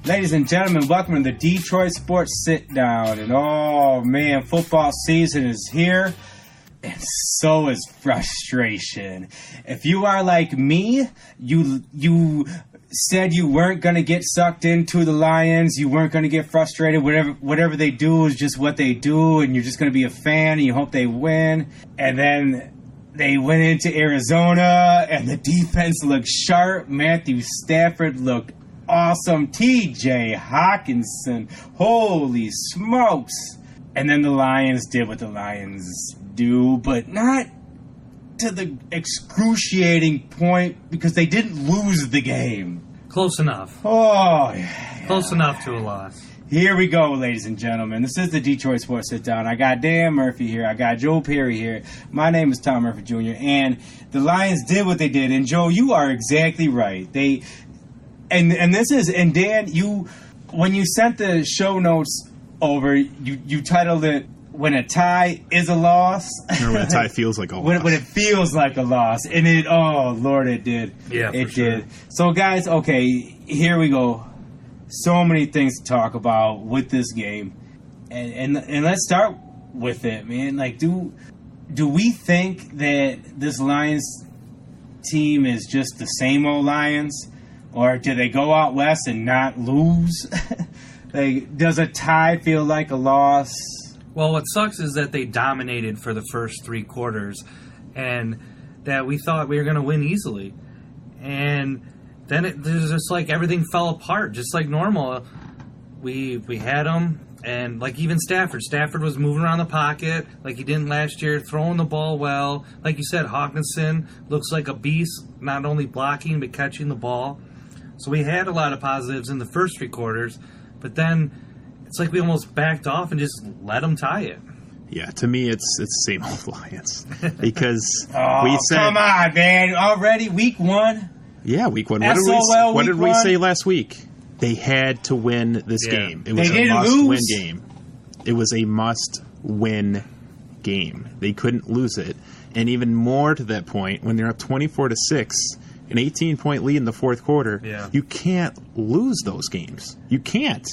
Ladies and gentlemen, welcome to the Detroit Sports Sit Down. And oh man, football season is here, and so is frustration. If you are like me, you said you weren't going to get sucked into the Lions, you weren't going to get frustrated. Whatever they do is just what they do, and you're just going to be a fan, and you hope they win. And then they went into Arizona, and the defense looked sharp. Matthew Stafford looked awesome. TJ Hawkinson, holy smokes. And then the Lions did what the Lions do, but not to the excruciating point because they didn't lose the game. Close enough. Oh, yeah. Close enough to a loss. Here we go, ladies and gentlemen. This is the Detroit Sports Sit Down. I got Dan Murphy here. I got Joe Perry here. My name is Tom Murphy Jr. And the Lions did what they did. And Joe, you are exactly right. And Dan, when you sent the show notes over, you titled it "When a Tie Is a Loss," or when a tie feels like a loss. when it feels like a loss, and it did. Yeah, it sure. did. So guys, okay, here we go. So many things to talk about with this game, and let's start with it, man. Like, do we think that this Lions team is just the same old Lions? Or do they go out west and not lose? Does a tie feel like a loss? Well, what sucks is that they dominated for the first three quarters, and that we thought we were going to win easily. And then it was just like everything fell apart, just like normal. We had them, and like even Stafford was moving around the pocket like he didn't last year, throwing the ball well. Like you said, Hawkinson looks like a beast, not only blocking but catching the ball. So we had a lot of positives in the first three quarters, but then it's like we almost backed off and just let them tie it. Yeah, to me, it's the same old Lions because we said, come on, man! Already week one. Yeah, week one. What did we say last week? They had to win this game. It was a must-win game. It was a must-win game. They couldn't lose it, and even more to that point, when they're up 24-6. An 18-point lead in the fourth quarter, You can't lose those games. You can't.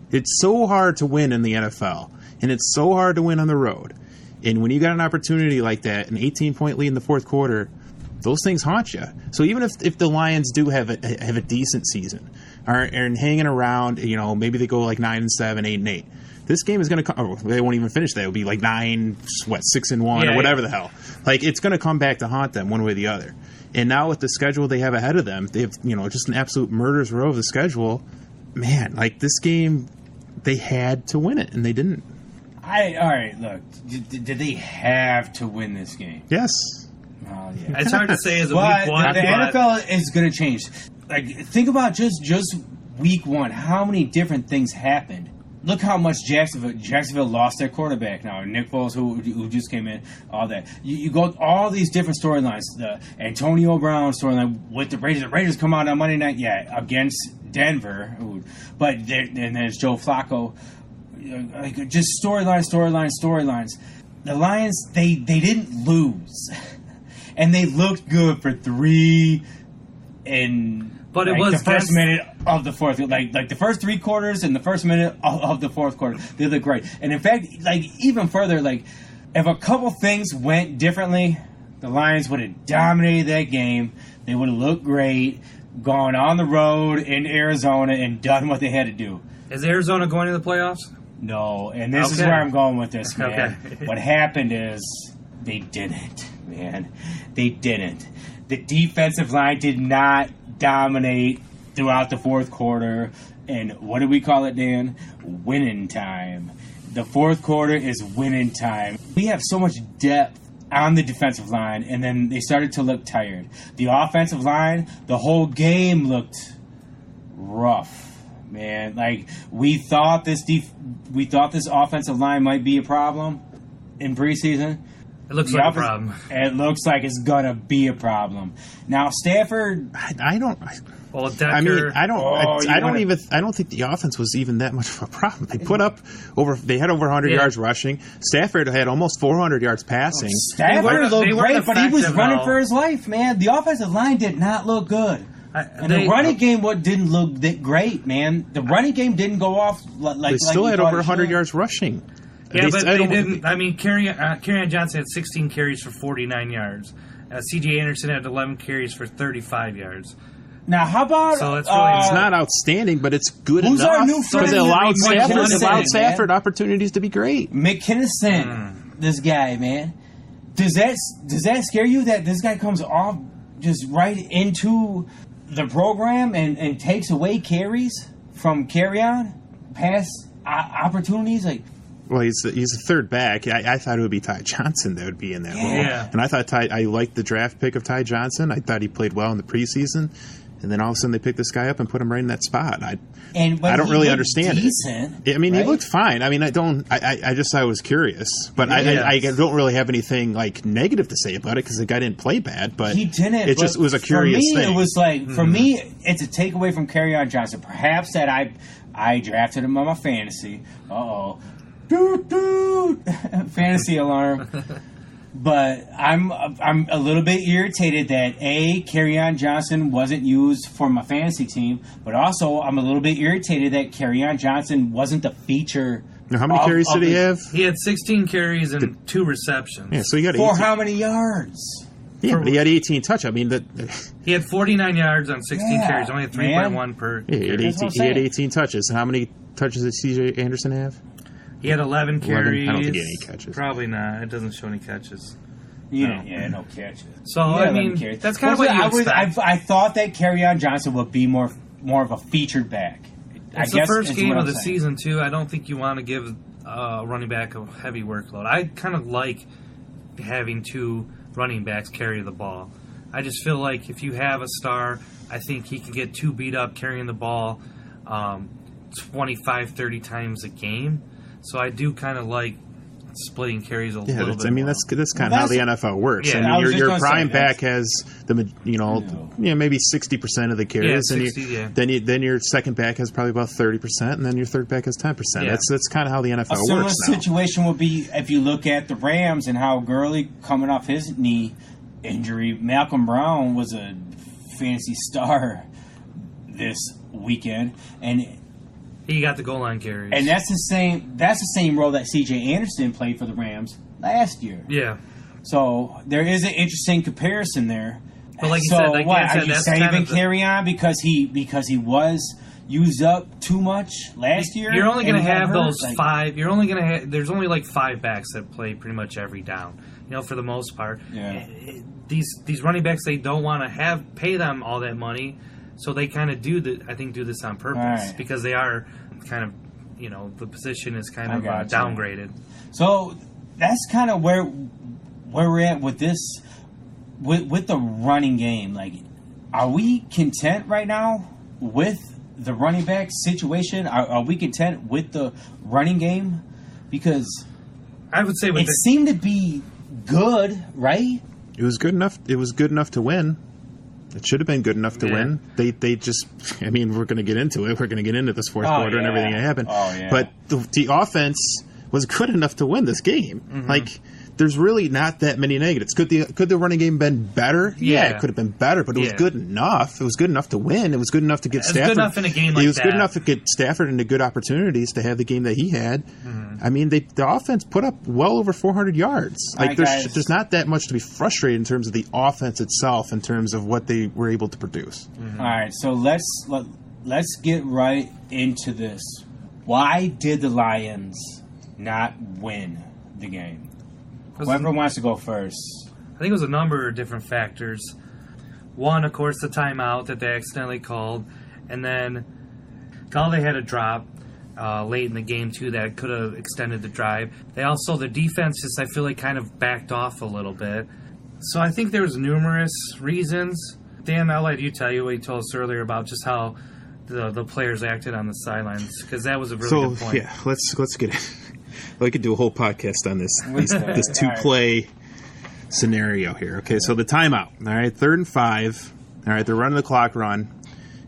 It's so hard to win in the NFL, and it's so hard to win on the road. And when you got an opportunity like that, an 18-point lead in the fourth quarter, those things haunt you. So even if the Lions do have a decent season, are hanging around, maybe they go like 9-7, 8-8. This game is going to come. Oh, they won't even finish that. It'll be like 6-1, or whatever the hell. Like, it's going to come back to haunt them one way or the other. And now with the schedule they have ahead of them, they have, just an absolute murderer's row of the schedule. Man, like this game, they had to win it, and they didn't. All right, look. Did they have to win this game? Yes. Oh, yeah. It's hard to say as a week one. The NFL is going to change. Like, think about just week one. How many different things happened? Look how much Jacksonville lost their quarterback now. Nick Foles, who just came in, all that. You go all these different storylines. The Antonio Brown storyline with the Raiders. The Raiders come out on Monday night, against Denver. But then there's Joe Flacco. Like, just storylines. The Lions, they didn't lose. And they looked good for But it was the first minute of the fourth, like the first three quarters and the first minute of the fourth quarter, they look great. And in fact, like even further, like if a couple things went differently, the Lions would have dominated that game. They would have looked great, gone on the road in Arizona and done what they had to do. Is Arizona going to the playoffs? No, and this is where I'm going with this, man. Okay. What happened is they didn't, man. They didn't. The defensive line did not dominate throughout the fourth quarter. And what do we call it, Dan? Winning time. The fourth quarter is winning time. We have so much depth on the defensive line, and then they started to look tired. The offensive line, the whole game looked rough, man. Like, we thought this offensive line might be a problem in preseason. It looks like a problem. It looks like it's gonna be a problem. Now Stafford, I don't. Well, Decker, I mean, I don't think the offense was even that much of a problem. They they had over 100 yards rushing. Stafford had almost 400 yards passing. Stafford looked great, but he was running for his life, man. The offensive line did not look good. The running game didn't look that great, man. The running game didn't go off like they still had over 100 should. yards rushing. Yeah, but they didn't. I mean, Kerryon Johnson had 16 carries for 49 yards. C.J. Anderson had 11 carries for 35 yards. Now, how about... So it's really it's not outstanding, but it's good enough. Who's our new friend? Because it allowed Stafford opportunities to be great. McKinnison, this guy, man. Does that scare you that this guy comes off just right into the program and takes away carries from Kerryon? Pass opportunities? Like... Well, he's a third back. I thought it would be Ty Johnson that would be in that role. Yeah. And I thought I liked the draft pick of Ty Johnson. I thought he played well in the preseason. And then all of a sudden they picked this guy up and put him right in that spot. I don't really understand it. I mean, right? He looked fine. I mean, I just I was curious. But I don't really have anything like negative to say about it because the guy didn't play bad. But he didn't. It just was a curious thing. For me, it was like, for me, it's a takeaway from Kerryon Johnson. Perhaps that I drafted him on my fantasy. Uh-oh. Doot. Fantasy alarm. But I'm a little bit irritated that Kerryon Johnson wasn't used for my fantasy team, but also I'm a little bit irritated that Kerryon Johnson wasn't the feature. Now, how many carries did he have? He had 16 carries and 2 receptions. Yeah, so he got 18. 18. For how many yards? Yeah, but he had 18 touch. I mean, he had 49 yards on 16 carries, only had 3.1 per. Yeah, he had 18 touches. How many touches did C.J. Anderson have? He had 11 carries. I don't think he had any catches. Probably not. It doesn't show any catches. No catches. So, I mean, that's kind of what you expect. I thought that Kerryon Johnson would be more of a featured back. It's the first game of the season, too. I don't think you want to give a running back a heavy workload. I kind of like having 2 running backs carry the ball. I just feel like if you have a star, I think he can get too beat up carrying the ball 25, 30 times a game. So I do kind of like splitting carries a little bit. I mean, that's kind of how the NFL works. Yeah, I mean, your prime back has maybe 60% of the carries, then your second back has probably about 30%, and then your third back has 10%. Yeah. That's kind of how the NFL works now. A similar situation would be if you look at the Rams and how Gurley coming off his knee injury. Malcolm Brown was a fantasy star this weekend, and he got the goal line carries. And that's the same role that C.J. Anderson played for the Rams last year. Yeah. So there is an interesting comparison there. But like you said, are you saving Kerryon because he was used up too much last year? You're only going to have those 5. You're only going to have. There's only like 5 backs that play pretty much every down. For the most part. Yeah. These running backs, they don't want to pay them all that money. So they kind of do this on purpose because they are kind of, the position is kind of downgraded. So that's kind of where we're at with this, with the running game. Like, are we content right now with the running back situation? Are we content with the running game? Because I would say it seemed to be good, right? It was good enough. It was good enough to win. It should have been good enough to win. They just, I mean, we're going to get into it. We're going to get into this fourth quarter and everything that happened. Oh, yeah. But the offense was good enough to win this game. Mm-hmm. Like, there's really not that many negatives. Could the running game been better? Yeah, it could have been better, but it was good enough. It was good enough to win. It was good enough to get Stafford. Good enough in a game like it was good enough to get Stafford into good opportunities to have the game that he had. Mm-hmm. I mean, the offense put up well over 400 yards. Like, there's not that much to be frustrated in terms of the offense itself, in terms of what they were able to produce. Mm-hmm. All right, so let's get right into this. Why did the Lions not win the game? Whoever wants to go first. I think it was a number of different factors. One, of course, the timeout that they accidentally called. And then Galladay had a drop late in the game, too, that could have extended the drive. The defense just, I feel like, kind of backed off a little bit. So I think there was numerous reasons. Dan, I'll let you tell you what you told us earlier about just how the players acted on the sidelines, because that was a really good point. Yeah, let's get it. We could do a whole podcast on this 2-play scenario here. Okay, so the timeout. All right, 3rd and 5. All right, they're running the clock run.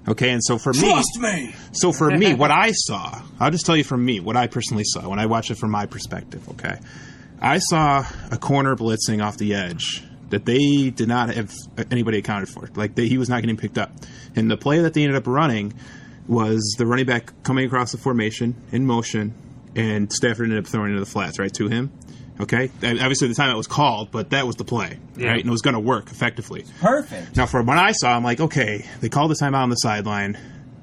Okay, and so for me... Trust me! So for me, what I saw... I'll just tell you from me, what I personally saw when I watched it from my perspective, okay? I saw a corner blitzing off the edge that they did not have anybody accounted for. Like, he was not getting picked up. And the play that they ended up running was the running back coming across the formation in motion, and Stafford ended up throwing into the flats, right, to him. Okay? Obviously, the timeout was called, but that was the play, right? And it was going to work effectively. Perfect. Now, from what I saw, I'm like, okay, they called the timeout on the sideline.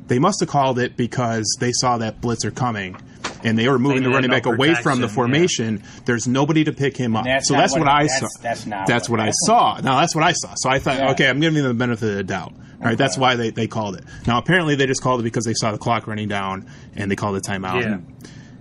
They must have called it because they saw that blitzer coming, and they were moving the running back away from the formation. Yeah. There's nobody to pick him up. So that's what I saw. That's what I saw. Now, that's what I saw. So I thought, okay, I'm giving them the benefit of the doubt. All right, that's why they called it. Now, apparently, they just called it because they saw the clock running down, and they called the timeout. Yeah.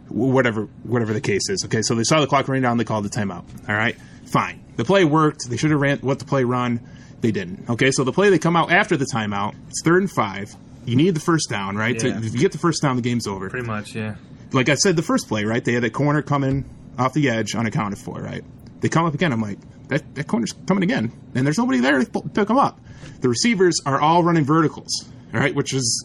Whatever the case is. Okay, so they saw the clock running down, they called the timeout. All right, fine. The play worked. They should have let the play run. They didn't. Okay, so the play, they come out after the timeout. It's 3rd and 5. You need the first down, right? Yeah. If you get the first down, the game's over. Pretty much, yeah. Like I said, the first play, right? They had a corner coming off the edge unaccounted for, right? They come up again. I'm like, that corner's coming again. And there's nobody there to pick them up. The receivers are all running verticals, all right? Which is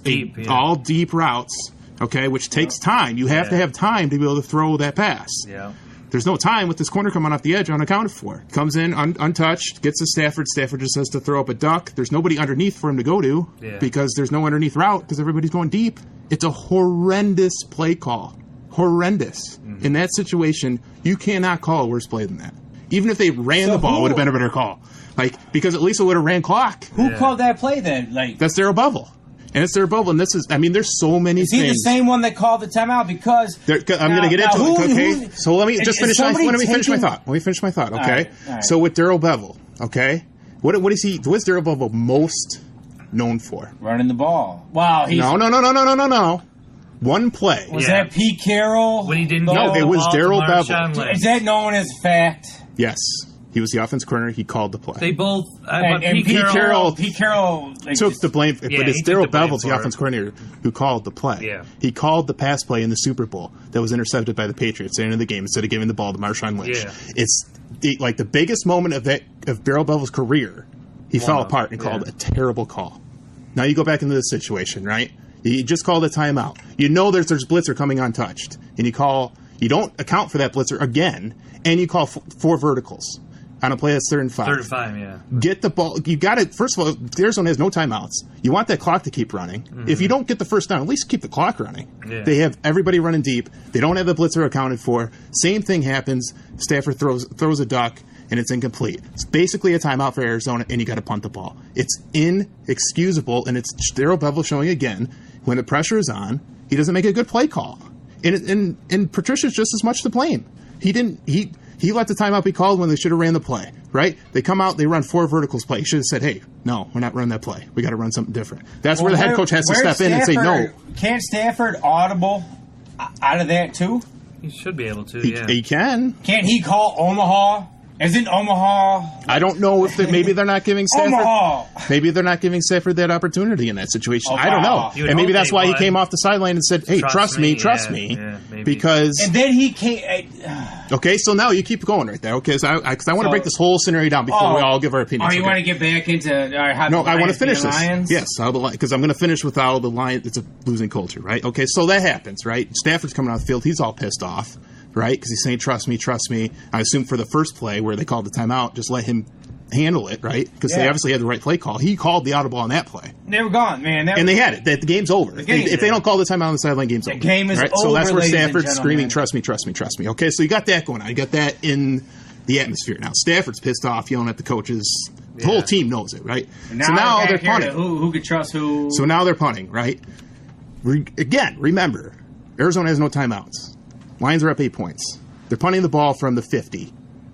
all deep routes, okay? Which takes time. You have to have time to be able to throw that pass. Yeah. There's no time with this corner coming off the edge unaccounted for. Comes in untouched, gets to Stafford. Stafford just has to throw up a duck. There's nobody underneath for him to go to because there's no underneath route because everybody's going deep. It's a horrendous play call. Horrendous. Mm-hmm. In that situation, you cannot call a worse play than that. Even if they ran the ball, it would have been a better call. Because at least it would have ran clock. Who called that play then? That's Darrell Bevell. And it's their bubble, and this is, there's so many things. Is he the same one that called the timeout? Because I'm going to get into it, okay? So let me just finish my thought. Let me finish my thought, okay? All right. So with Darrell Bevell, okay? What's Darrell Bevell most known for? Running the ball. Wow. No. One play. Was that Pete Carroll? When he didn't No, it was Darrell Bevell. Is that known as fact? Yes. He was the offense corner. He called the play. They both. Pete Carroll took the blame, but it's Darrell Bevell, the offense coordinator, who called the play. Yeah. He called the pass play in the Super Bowl that was intercepted by the Patriots at the end of the game instead of giving the ball to Marshawn Lynch. Yeah. It's the biggest moment of Darrell Bevell's career. He fell apart and called a terrible call. Now you go back into this situation, right? You just called a timeout. You know there's blitzer coming untouched, and you don't account for that blitzer again, and you call 4 verticals on a play that's 3rd and 5. 3rd and 5, yeah. Get the ball. You got it. First of all, Arizona has no timeouts. You want that clock to keep running. Mm-hmm. If you don't get the first down, at least keep the clock running. Yeah. They have everybody running deep. They don't have the blitzer accounted for. Same thing happens. Stafford throws a duck, and it's incomplete. It's basically a timeout for Arizona, and you got to punt the ball. It's inexcusable, and it's Darrell Bevell showing again, when the pressure is on, he doesn't make a good play call. And Patricia's just as much to blame. He let the timeout be called when they should have ran the play, right? They come out, they run 4 verticals play. He should have said, hey, no, we're not running that play. We got to run something different. That's where the head coach has to step in and say no. Can't Stafford audible out of that too? He should be able to, He can. Can't he call Omaha? Isn't Omaha? I don't know if maybe they're not giving Stafford. Omaha. Maybe they're not giving Stafford that opportunity in that situation. I don't know. And maybe that's why he came off the sideline and said, "Hey, trust me." Yeah, because and then he came. Okay, so now you keep going right there. Okay, because I want to break this whole scenario down before we all give our opinions. You want to get back into? No, I want to finish this. Yes, because I'm going to finish with how the Lions. It's a losing culture, right? Okay, so that happens, right? Stafford's coming off the field. He's all pissed off. Right? Because he's saying, trust me. I assume for the first play where they called the timeout, just let him handle it, right? Because they obviously had the right play call. He called the audible on that play. They were gone, man. And they had it. The game's over. If they don't call the timeout on the sideline, game's over. The game is over, So that's where Stafford's screaming, trust me. Okay, so you got that going on. You got that in the atmosphere. Now, Stafford's pissed off, yelling at the coaches. The whole team knows it, right? So now they're punting. Who could trust who? So now they're punting, right? Again, remember, Arizona has no timeouts. Lions are up 8 points. They're punting the ball from the 50,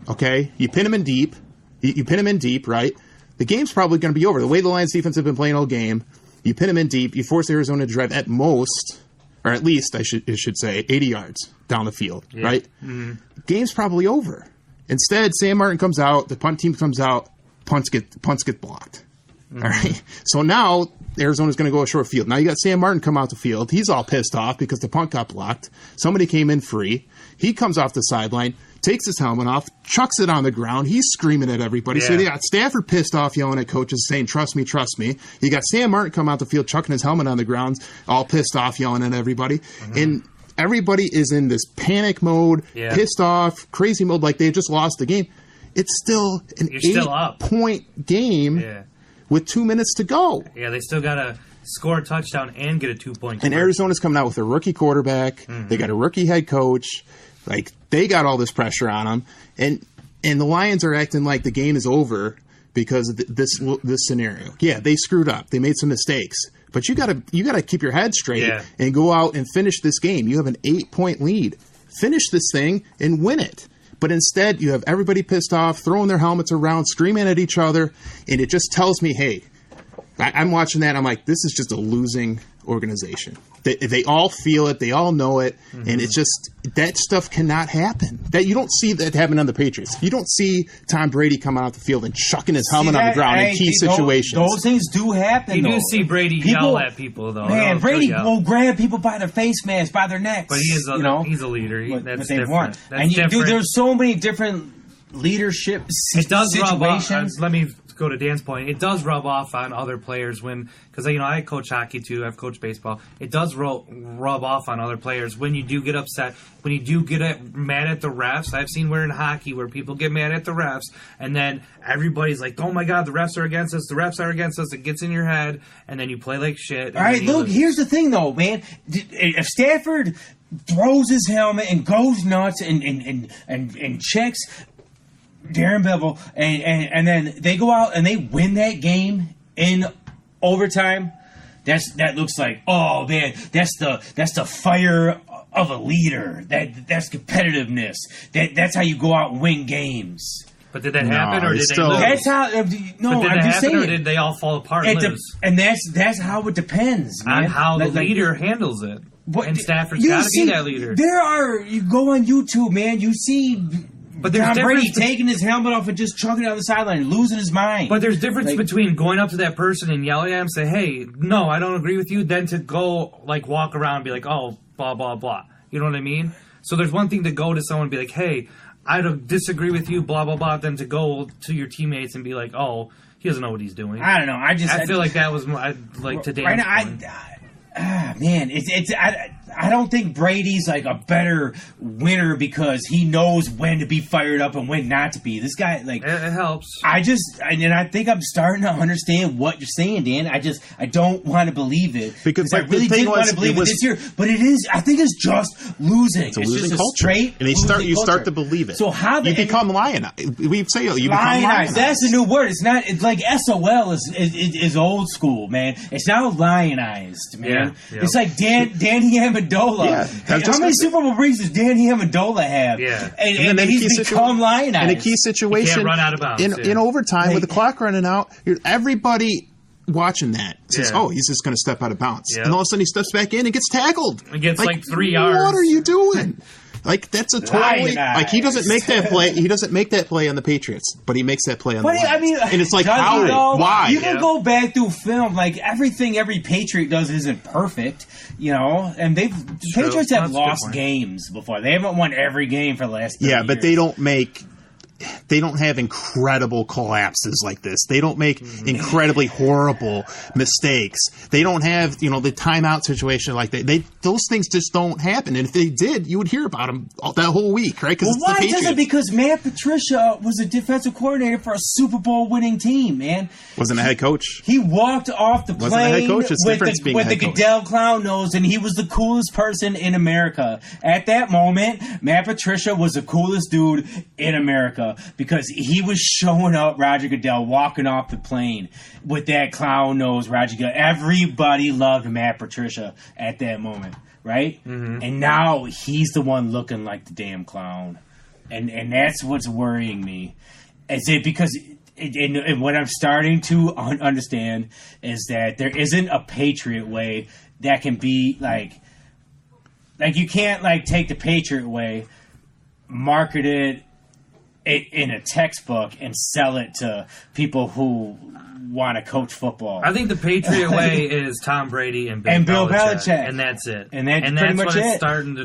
okay? You pin them in deep. You pin them in deep, right? The game's probably going to be over. The way the Lions defense have been playing all game, you pin them in deep. You force Arizona to drive at most, or at least I should say, 80 yards down the field, right? Mm-hmm. Game's probably over. Instead, Sam Martin comes out. The punt team comes out. Punts get blocked. Mm-hmm. All right? So now Arizona's going to go a short field. Now you got Sam Martin come out the field. He's all pissed off because the punt got blocked. Somebody came in free. He comes off the sideline, takes his helmet off, chucks it on the ground. He's screaming at everybody. Yeah. So they got Stafford pissed off, yelling at coaches, saying, trust me. You got Sam Martin come out the field, chucking his helmet on the ground, all pissed off, yelling at everybody. Mm-hmm. And everybody is in this panic mode, pissed off, crazy mode, like they just lost the game. it's still an You're still up. 8-point game with 2 minutes to go. Yeah, they still got to score a touchdown and get a 2-point. And Arizona's coming out with a rookie quarterback. Mm-hmm. They got a rookie head coach. Like, they got all this pressure on them. And the Lions are acting like the game is over because of this scenario. Yeah, they screwed up. They made some mistakes. But you gotta keep your head straight and go out and finish this game. You have an 8-point lead. Finish this thing and win it. But instead, you have everybody pissed off, throwing their helmets around, screaming at each other, and it just tells me, hey, I'm watching that, I'm like, this is just a losing organization. They all feel it, they all know it, and it's just, that stuff cannot happen. That you don't see that happen on the Patriots. You don't see Tom Brady coming out the field and chucking his helmet on the ground in key situations. Those things do happen, You do see Brady yell at people, though. Man, Brady will grab people by their face masks, by their necks. But he's a leader. That's different. There's so many different leadership situations. Rub off. Let me go to Dan's point. It does rub off on other players because I coach hockey too. I've coached baseball. It does rub off on other players when you do get upset, when you do get mad at the refs. I've seen where in hockey where people get mad at the refs, and then everybody's like, "Oh my God, the refs are against us! The refs are against us!" It gets in your head, and then you play like shit. All right, look. Here's the thing, though, man. If Stafford throws his helmet and goes nuts and checks Darren Bevel, and then they go out and they win that game in overtime, that looks like, oh man, that's the fire of a leader. That's competitiveness. That's how you go out and win games. But did that happen, or did they lose? That's how. No, I'm just saying. Or did they all fall apart and lose? And that's how it depends, man. On how the leader handles it. And Stafford's got to be that leader. You go on YouTube, man. You see. But Tom Brady taking his helmet off and just chugging it on the sideline and losing his mind. But there's difference between going up to that person and yelling at him and say, hey, no, I don't agree with you, than to go, walk around and be like, oh, blah, blah, blah. You know what I mean? So there's one thing to go to someone and be like, hey, I don't disagree with you, blah, blah, blah, than to go to your teammates and be like, oh, he doesn't know what he's doing. I don't know. I feel like that was, today. Right now, man, I don't think Brady's like a better winner because he knows when to be fired up and when not to be. This guy, it helps. I think I'm starting to understand what you're saying, Dan. I don't want to believe it because I really didn't want to believe it this year. But it is. I think it's just losing. It's losing culture. And you start to believe it. So how you become lionized? We say you become lionized. That's a new word. It's not. It's like SOL is old school, man. It's now lionized, man. Yeah. It's like Danny Amendola. Yeah, how many Super Bowl rings does Danny Amendola have? Yeah. And he's become lionized. In a key situation, he can't run out of bounds. In overtime with the clock running out, everybody watching that says, oh, he's just going to step out of bounds. Yeah. And all of a sudden he steps back in and gets tackled. He gets 3 yards. What are you doing? That's a totally he doesn't make that play. He doesn't make that play on the Patriots, but he makes that play on the Lions. And it's like, how? Why? You can go back through film. Everything every Patriot does isn't perfect, And Patriots have lost games before. They haven't won every game for the last 30 years. But they don't have incredible collapses like this. They don't make incredibly horrible mistakes. They don't have, the timeout situation like that. Those things just don't happen. And if they did, you would hear about them that whole week, right? Why does it? Because Matt Patricia was a defensive coordinator for a Super Bowl winning team, man. Wasn't a head coach. He walked off the plane a head coach. with the Goodell clown nose, and he was the coolest person in America. At that moment, Matt Patricia was the coolest dude in America. Because he was showing up Roger Goodell walking off the plane with that clown nose Roger Goodell. Everybody loved Matt Patricia at that moment, right? Mm-hmm. And now he's the one looking like the damn clown. And that's what's worrying me. Because what I'm starting to understand is that there isn't a Patriot way that can be like you can't take the Patriot way, market it in a textbook and sell it to people who want to coach football. I think the Patriot way is Tom Brady and Bill Belichick. And that's it. And that's pretty much it.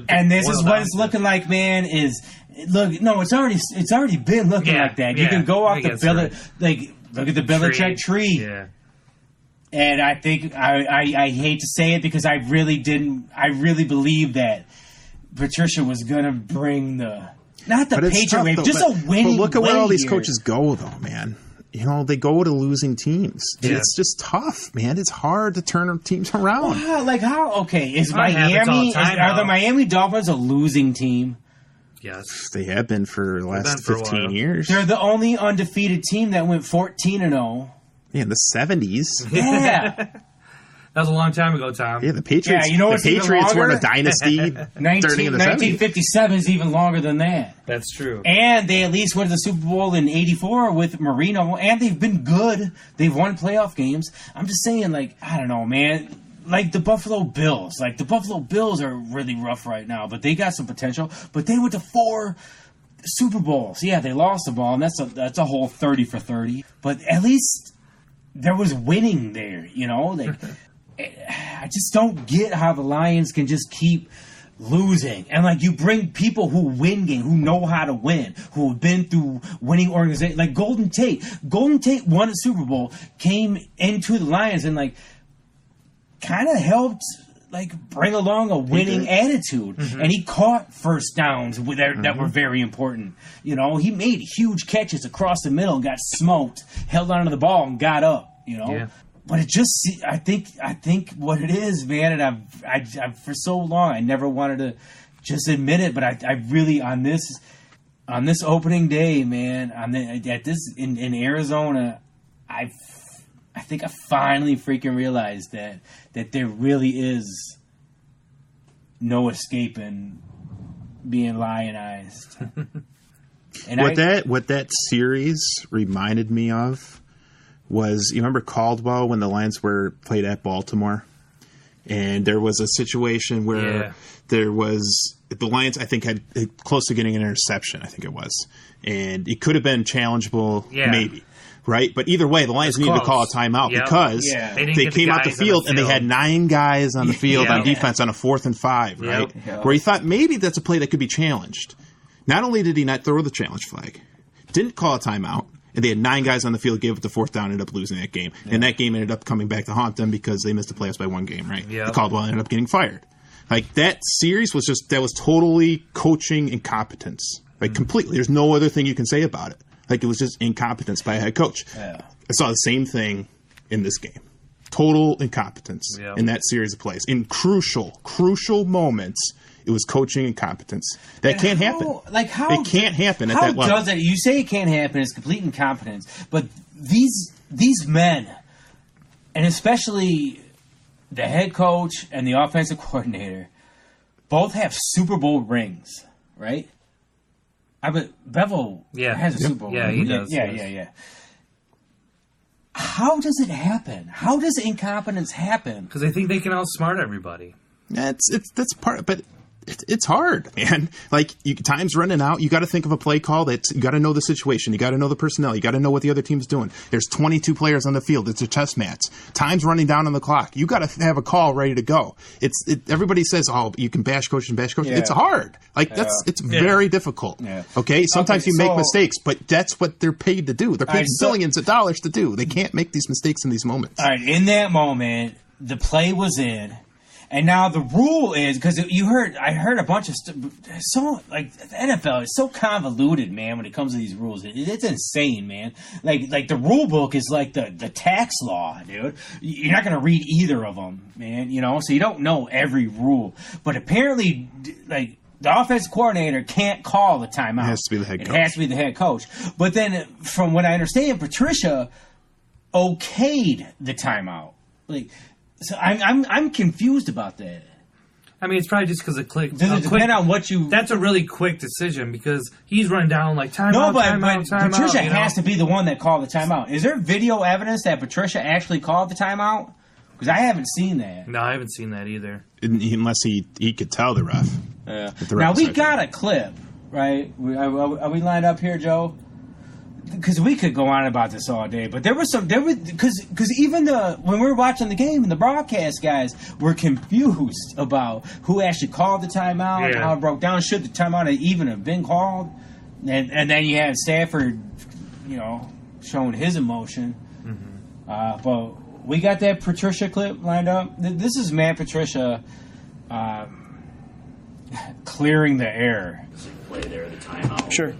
And this is what it's looking like, man, it's already been looking like that. You can go off the look at the Belichick tree. Yeah. And I think I hate to say it because I really believed that Patricia was gonna bring the Not the Patriot way, just a winning. But look at where all these here. coaches go, though, man. You know, they go to losing teams. Yeah. It's just tough, man. It's hard to turn teams around. Wow, like how? Okay, is Probably happens all Miami? the time Are the now. Miami Dolphins a losing team? Yes. They have been for the last for a 15 while. years. They're the only undefeated team that went 14-0. Yeah, in the 70s. Yeah. That was a long time ago, Tom. Yeah, the Patriots. Yeah, you know what's the even Patriots were in a longer? dynasty starting in the 70s. 1957 is even longer than that. That's true. And they at least went to the Super Bowl in '84 with Marino, and they've been good. They've won playoff games. I'm just saying, like, I don't know, man. Like the Buffalo Bills. Like, the Buffalo Bills are really rough right now, but they got some potential. But they went to 4 Super Bowls. Yeah, they lost the ball, and that's a whole 30 for 30. But at least there was winning there, you know? Like, I just don't get how the Lions can just keep losing. And, like, you bring people who win games, who know how to win, who have been through winning organizations. Like Golden Tate. Golden Tate won a Super Bowl, came into the Lions, and, like, kind of helped, like, bring along a winning attitude. Mm-hmm. And he caught first downs that were very important. You know, he made huge catches across the middle, got smoked, held onto the ball, and got up, you know? Yeah. But it just, I think what it is, man, and I've for so long, I never wanted to just admit it, but I really, on this opening day, man, in Arizona, I think I finally freaking realized that there really is no escaping being lionized. And what that series reminded me of was, you remember Caldwell when the Lions played at Baltimore? And there was a situation where there was the Lions, I think, had close to getting an interception, I think it was. And it could have been challengeable, maybe. Right? But either way, the Lions needed to call a timeout because they came out the field and they had 9 guys on the field on defense on a 4th and 5, right? Yep. Where he thought maybe that's a play that could be challenged. Not only did he not throw the challenge flag, didn't call a timeout, and they had 9 guys on the field, gave it the 4th down, ended up losing that game. Yeah. And that game ended up coming back to haunt them because they missed the playoffs by 1 game, right? Yep. Caldwell ended up getting fired. Like, that series was totally coaching incompetence. Like, completely. There's no other thing you can say about it. Like, it was just incompetence by a head coach. Yeah. I saw the same thing in this game. Total incompetence in that series of plays. In crucial moments, it was coaching incompetence. That can't happen. It can't happen at that level. How does it? You say it can't happen. It's complete incompetence. But these men, and especially the head coach and the offensive coordinator, both have Super Bowl rings, right? Bevel has a Super Bowl ring. Yeah, he does. Yeah. How does it happen? How does incompetence happen? Because they think they can outsmart everybody. That's part, but it's hard, man. Like, time's running out. You got to think of a play call. You got to know the situation. You got to know the personnel. You got to know what the other team's doing. There's 22 players on the field. It's a chess match. Time's running down on the clock. You got to have a call ready to go. Everybody says, "Oh, you can bash coach and bash coach." Yeah. It's hard. Like it's very difficult. Yeah. Okay. Sometimes you make mistakes, but that's what they're paid to do. They're paid billions of dollars to do. They can't make these mistakes in these moments. All right. In that moment, the play was in. And now the rule is, because I heard a bunch of so, like, the NFL is so convoluted, man, when it comes to these rules. It's insane, man. Like the rule book is like the tax law, dude. You're not going to read either of them, man, you know? So you don't know every rule. But apparently, like, the offensive coordinator can't call a timeout. It has to be the head coach. It has to be the head coach. But then, from what I understand, Patricia okayed the timeout. Like, so I'm confused about that. I mean, it's probably just because of click. Does it depend on what you? That's a really quick decision because he's running down like timeout. Patricia has to be the one that called the timeout. Is there video evidence that Patricia actually called the timeout? Because I haven't seen that. No, I haven't seen that either. Unless he could tell the ref. Yeah. Now we got a clip, right? Are we lined up here, Joe? Because we could go on about this all day, but because even when we were watching the game, and the broadcast guys were confused about who actually called the timeout, how it broke down. Should the timeout even have been called? And then you had Stafford, showing his emotion. Mm-hmm. But we got that Patricia clip lined up. This is Matt Patricia clearing the air. play there, the timeout. Sure.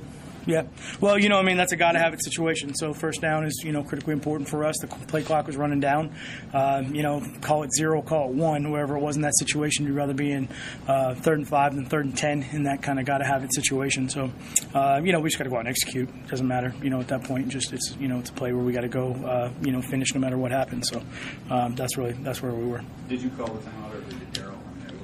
Yeah. Well, I mean, that's a got-to-have-it situation. So first down is, critically important for us. The play clock was running down. Call it 0, call it 1, whoever it was in that situation. You'd rather be in 3rd and 5 than 3rd and 10 in that kind of got-to-have-it situation. So, we just got to go out and execute. Doesn't matter, at that point. Just it's a play where we got to go, finish no matter what happens. So that's where we were. Did you call the timeout or did Darryl?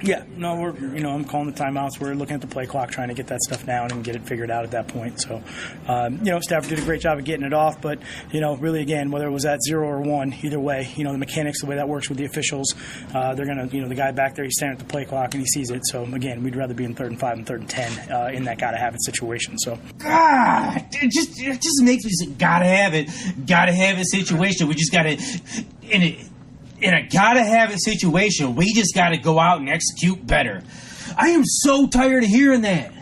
Yeah, no, I'm calling the timeouts. We're looking at the play clock, trying to get that stuff down and get it figured out at that point. So, Stafford did a great job of getting it off, but, really, again, whether it was at 0 or 1, either way, the mechanics, the way that works with the officials, they're going to, the guy back there, he's standing at the play clock and he sees it. So, again, we'd rather be in 3rd and 5 and 3rd and 10 in that gotta-have-it situation. So, God, it just makes me say, gotta have it situation. We just gotta, in a gotta-have-it situation, we just gotta go out and execute better. I am so tired of hearing that.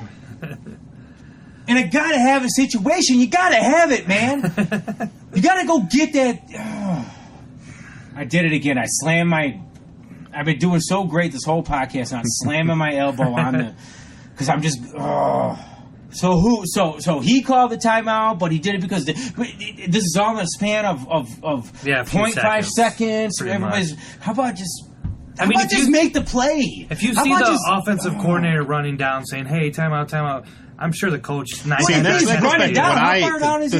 In a gotta-have-it situation, you gotta have it, man. You gotta go get that. I did it again. I've been doing so great this whole podcast, and I'm slamming my elbow on the, because I'm just. So he called the timeout, but he did it because this is all in a span of 0.5 seconds. So everybody's, how about just make the play? If you see the offensive coordinator running down saying, "Hey, timeout," I'm sure the coach. This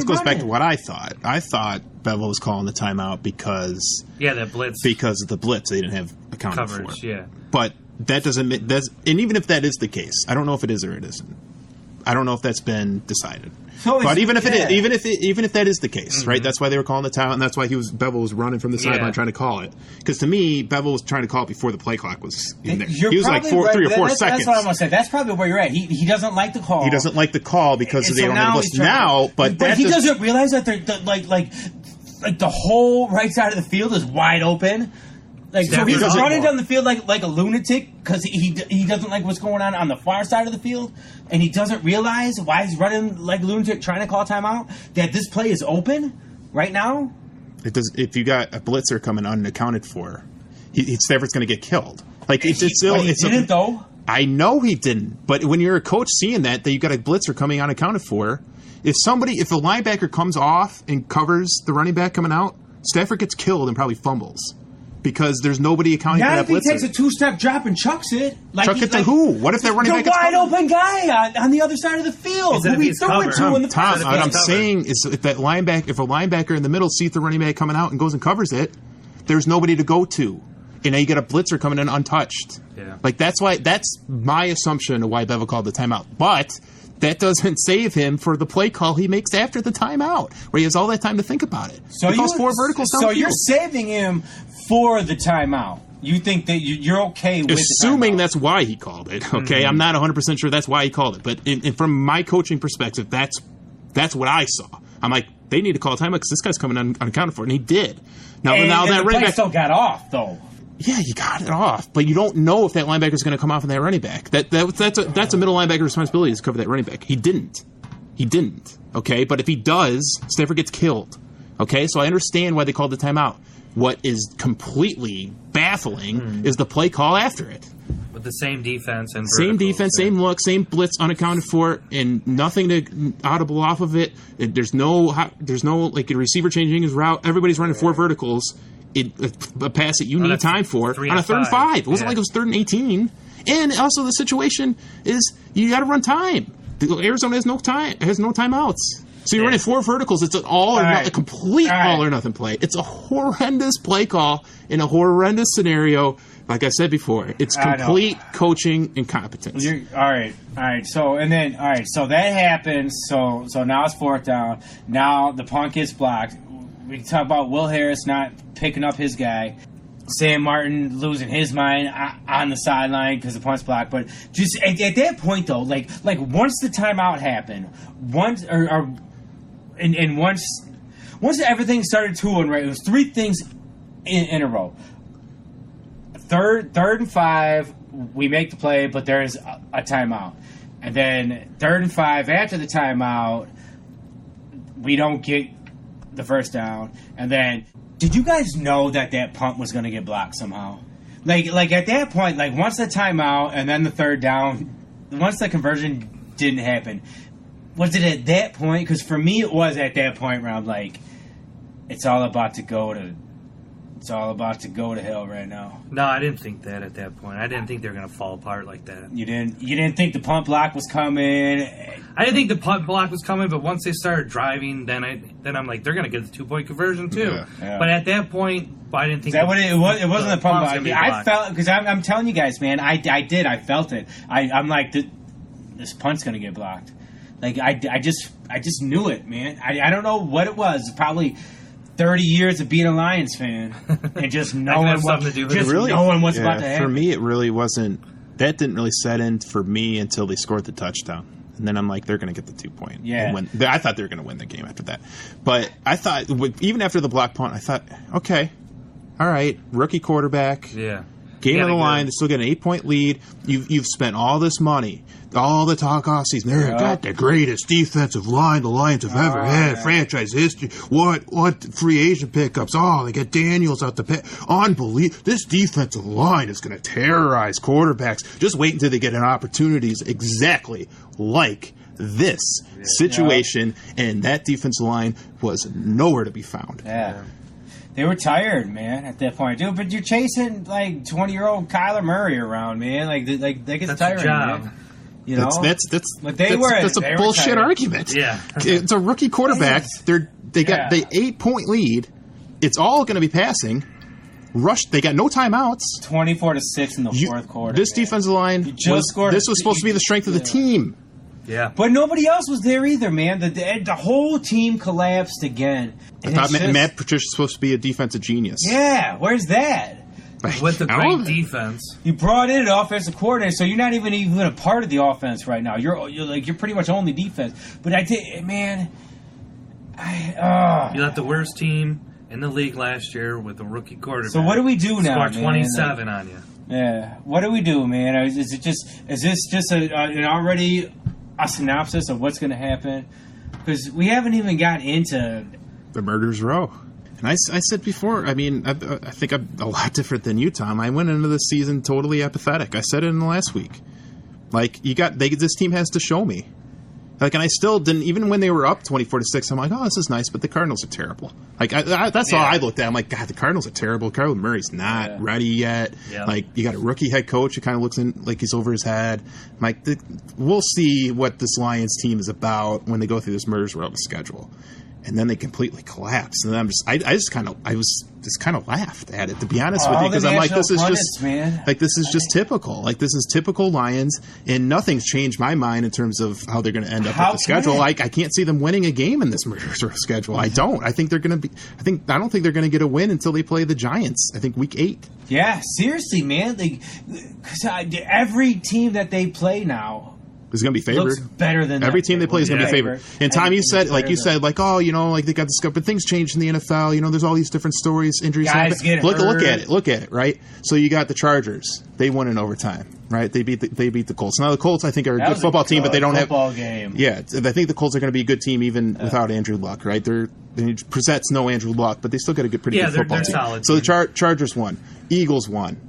goes back to what I thought. I thought Bevel was calling the timeout because that blitz. Because of the blitz, they didn't have accounted coverage. for. Yeah, but that doesn't. And even if that is the case, I don't know if it is or it isn't. I don't know if that's been decided. But even if that is the case, right? That's why they were calling the timeout, and that's why Bevel was running from the sideline trying to call it. Because to me, Bevel was trying to call it before the play clock was in there. He was like 3 or 4 seconds. That's what I'm going to say. That's probably where you're at. He doesn't like the call. He doesn't like the call because they don't have the blitz now. But he doesn't realize that like the whole right side of the field is wide open. So he's running down the field like a lunatic because he doesn't like what's going on the far side of the field, and he doesn't realize why he's running like a lunatic trying to call timeout, that this play is open right now. It does. If you got a blitzer coming unaccounted for, Stafford's going to get killed. Like he didn't though. I know he didn't, but when you're a coach seeing that you got a blitzer coming unaccounted for, if a linebacker comes off and covers the running back coming out, Stafford gets killed and probably fumbles. Because there's nobody accounting for that blitzer. Not if he takes a 2-step drop and chucks it. Chuck it to who? What if that running back gets wide open guy on the other side of the field who he threw it to in the Tom, what I'm saying is if a linebacker in the middle sees the running back coming out and goes and covers it, there's nobody to go to. And now you get a blitzer coming in untouched. Yeah. That's my assumption of why Bevel called the timeout. But that doesn't save him for the play call he makes after the timeout, where he has all that time to think about it. So he calls 4 verticals down the field. You're saving him for the timeout. You think that you're okay with assuming that's why he called it, okay? I'm not 100% sure that's why he called it. But from my coaching perspective, that's what I saw. I'm like, they need to call a timeout because this guy's coming unaccounted for, and he did. Now that running back still got off, though. Yeah, you got it off, but you don't know if that linebacker is going to come off on that running back. That's a middle linebacker responsibility to cover that running back. He didn't. Okay, but if he does, Stafford gets killed. Okay, so I understand why they called the timeout. What is completely baffling is the play call after it. With the same defense and same defense, same look, same blitz unaccounted for, and nothing to audible off of it. There's no like a receiver changing his route. Everybody's running 4 verticals. A pass that you need time for on a 3rd and 5. It wasn't like it was 3rd and 18. And also the situation is you got to run time. Arizona has no timeouts. So you're running 4 verticals. It's an all or a complete all or nothing play. It's a horrendous play call in a horrendous scenario. Like I said before, it's complete coaching incompetence. All right. So that happens. So now it's 4th down. Now the punt gets blocked. We can talk about Will Harris not picking up his guy. Sam Martin losing his mind on the sideline because the punt's blocked. But just at that point, though, like once the timeout happened, once everything started to right, it was 3 things in a row. Third and 5, we make the play, but there's a timeout. And then 3rd and 5 after the timeout, we don't get the 1st down. And then, did you guys know that punt was going to get blocked somehow? Like at that point, like once the timeout and then the 3rd down, once the conversion didn't happen. Was it at that point? Because for me, it was at that point where I'm like, it's all about to go to hell right now. No, I didn't think that at that point. I didn't think they were going to fall apart like that. You didn't think the punt block was coming. I didn't think the punt block was coming, but once they started driving, then I'm like, they're going to get the 2-point conversion too. Yeah. But at that point, I didn't think. Is that what it was? It wasn't the punt block. I felt, because I'm telling you guys, man, I felt it. I'm like, this punt's going to get blocked. Like I just knew it, man. I don't know what it was. Probably 30 years of being a Lions fan and just knowing what's about to happen. For me, it really wasn't. That didn't really set in for me until they scored the touchdown, and then I'm like, they're going to get the 2-point. Yeah. I thought they were going to win the game after that, but I thought even after the block punt, I thought, okay, all right, rookie quarterback. Yeah. Game on the line. They still get an 8-point lead. You've spent all this money, all the talk off season. They've got the greatest defensive line the Lions have ever had, franchise history. What free agent pickups? Oh, they get Daniels out the pit. Unbelievable. This defensive line is going to terrorize quarterbacks. Just wait until they get an opportunities exactly like this situation, and that defensive line was nowhere to be found. Yeah. They were tired, man, at that point, dude. But you're chasing like 20-year-old Kyler Murray around, man. Like that gets tiring, man. You know, that's a bullshit argument. Yeah, it's a rookie quarterback. They got the 8-point lead. It's all going to be passing. Rush. They got no timeouts. 24-6 in the fourth quarter. This defensive line was supposed to be the strength of the team. Yeah, but nobody else was there either, man. The whole team collapsed again. I thought Matt Patricia's supposed to be a defensive genius. Yeah, where's that? With the great defense, you brought in an offensive coordinator, so you're not even a part of the offense right now. You're pretty much only defense. But you let the worst team in the league last year with a rookie quarterback. So what do we do now? Score 27 on you. Yeah, what do we do, man? Is this just an already a synopsis of what's going to happen? Because we haven't even got into the murder's row. And I said before, I mean, I think I'm a lot different than you, Tom. I went into this season totally apathetic. I said it in the last week. Like, this team has to show me. Like, and I still didn't, even when they were up 24-6, I'm like, oh, this is nice, but the Cardinals are terrible. Like, that's all I looked at. I'm like, God, the Cardinals are terrible. Kyler Murray's not ready yet. Yeah. Like, you got a rookie head coach who kind of looks like he's over his head. I'm like, we'll see what this Lions team is about when they go through this murder's row of a schedule. And then they completely collapse, and I just kind of laughed at it, to be honest with you, because I'm like, this is just typical. Like, this is typical Lions, and nothing's changed my mind in terms of how they're going to end up with the schedule. Like, I can't see them winning a game in this murder's row schedule. I don't. I think they're going to be. I don't think they're going to get a win until they play the Giants. I think week 8. Yeah, seriously, man. Because every team that they play now is going to be favored. Looks better than every team they play is going to be favored. And Tom, you said, oh, you know, like they got this stuff, but things changed in the NFL. You know, there's all these different stories, injuries. Guys get hurt. Look at it, right? So you got the Chargers. They won in overtime, right? They beat the Colts. Now the Colts, I think, are a good football team, but they don't have football game. Yeah, I think the Colts are going to be a good team even without Andrew Luck, right? Present's no Andrew Luck, but they still got a pretty good football team. Solid so the Chargers won, Eagles won,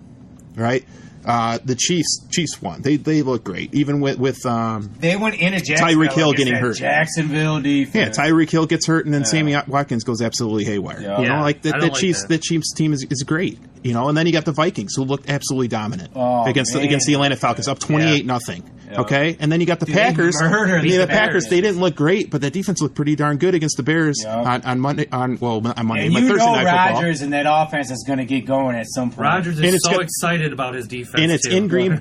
right? The Chiefs won. They look great, even with they went into Jacksonville. Tyreek Hill getting hurt. Jacksonville defense. Yeah, Tyreek Hill gets hurt, and then Sammy Watkins goes absolutely haywire. Yeah. You know, like the Chiefs team is great. You know, and then you got the Vikings, who looked absolutely dominant against the Atlanta Falcons, up 28-0. Okay, and then you got the Packers. The Packers, they didn't look great, but that defense looked pretty darn good against the Bears on Monday. On Monday, and Thursday night football. Rodgers and that offense is going to get going at some point. Rodgers is so excited about his defense, and it's in Green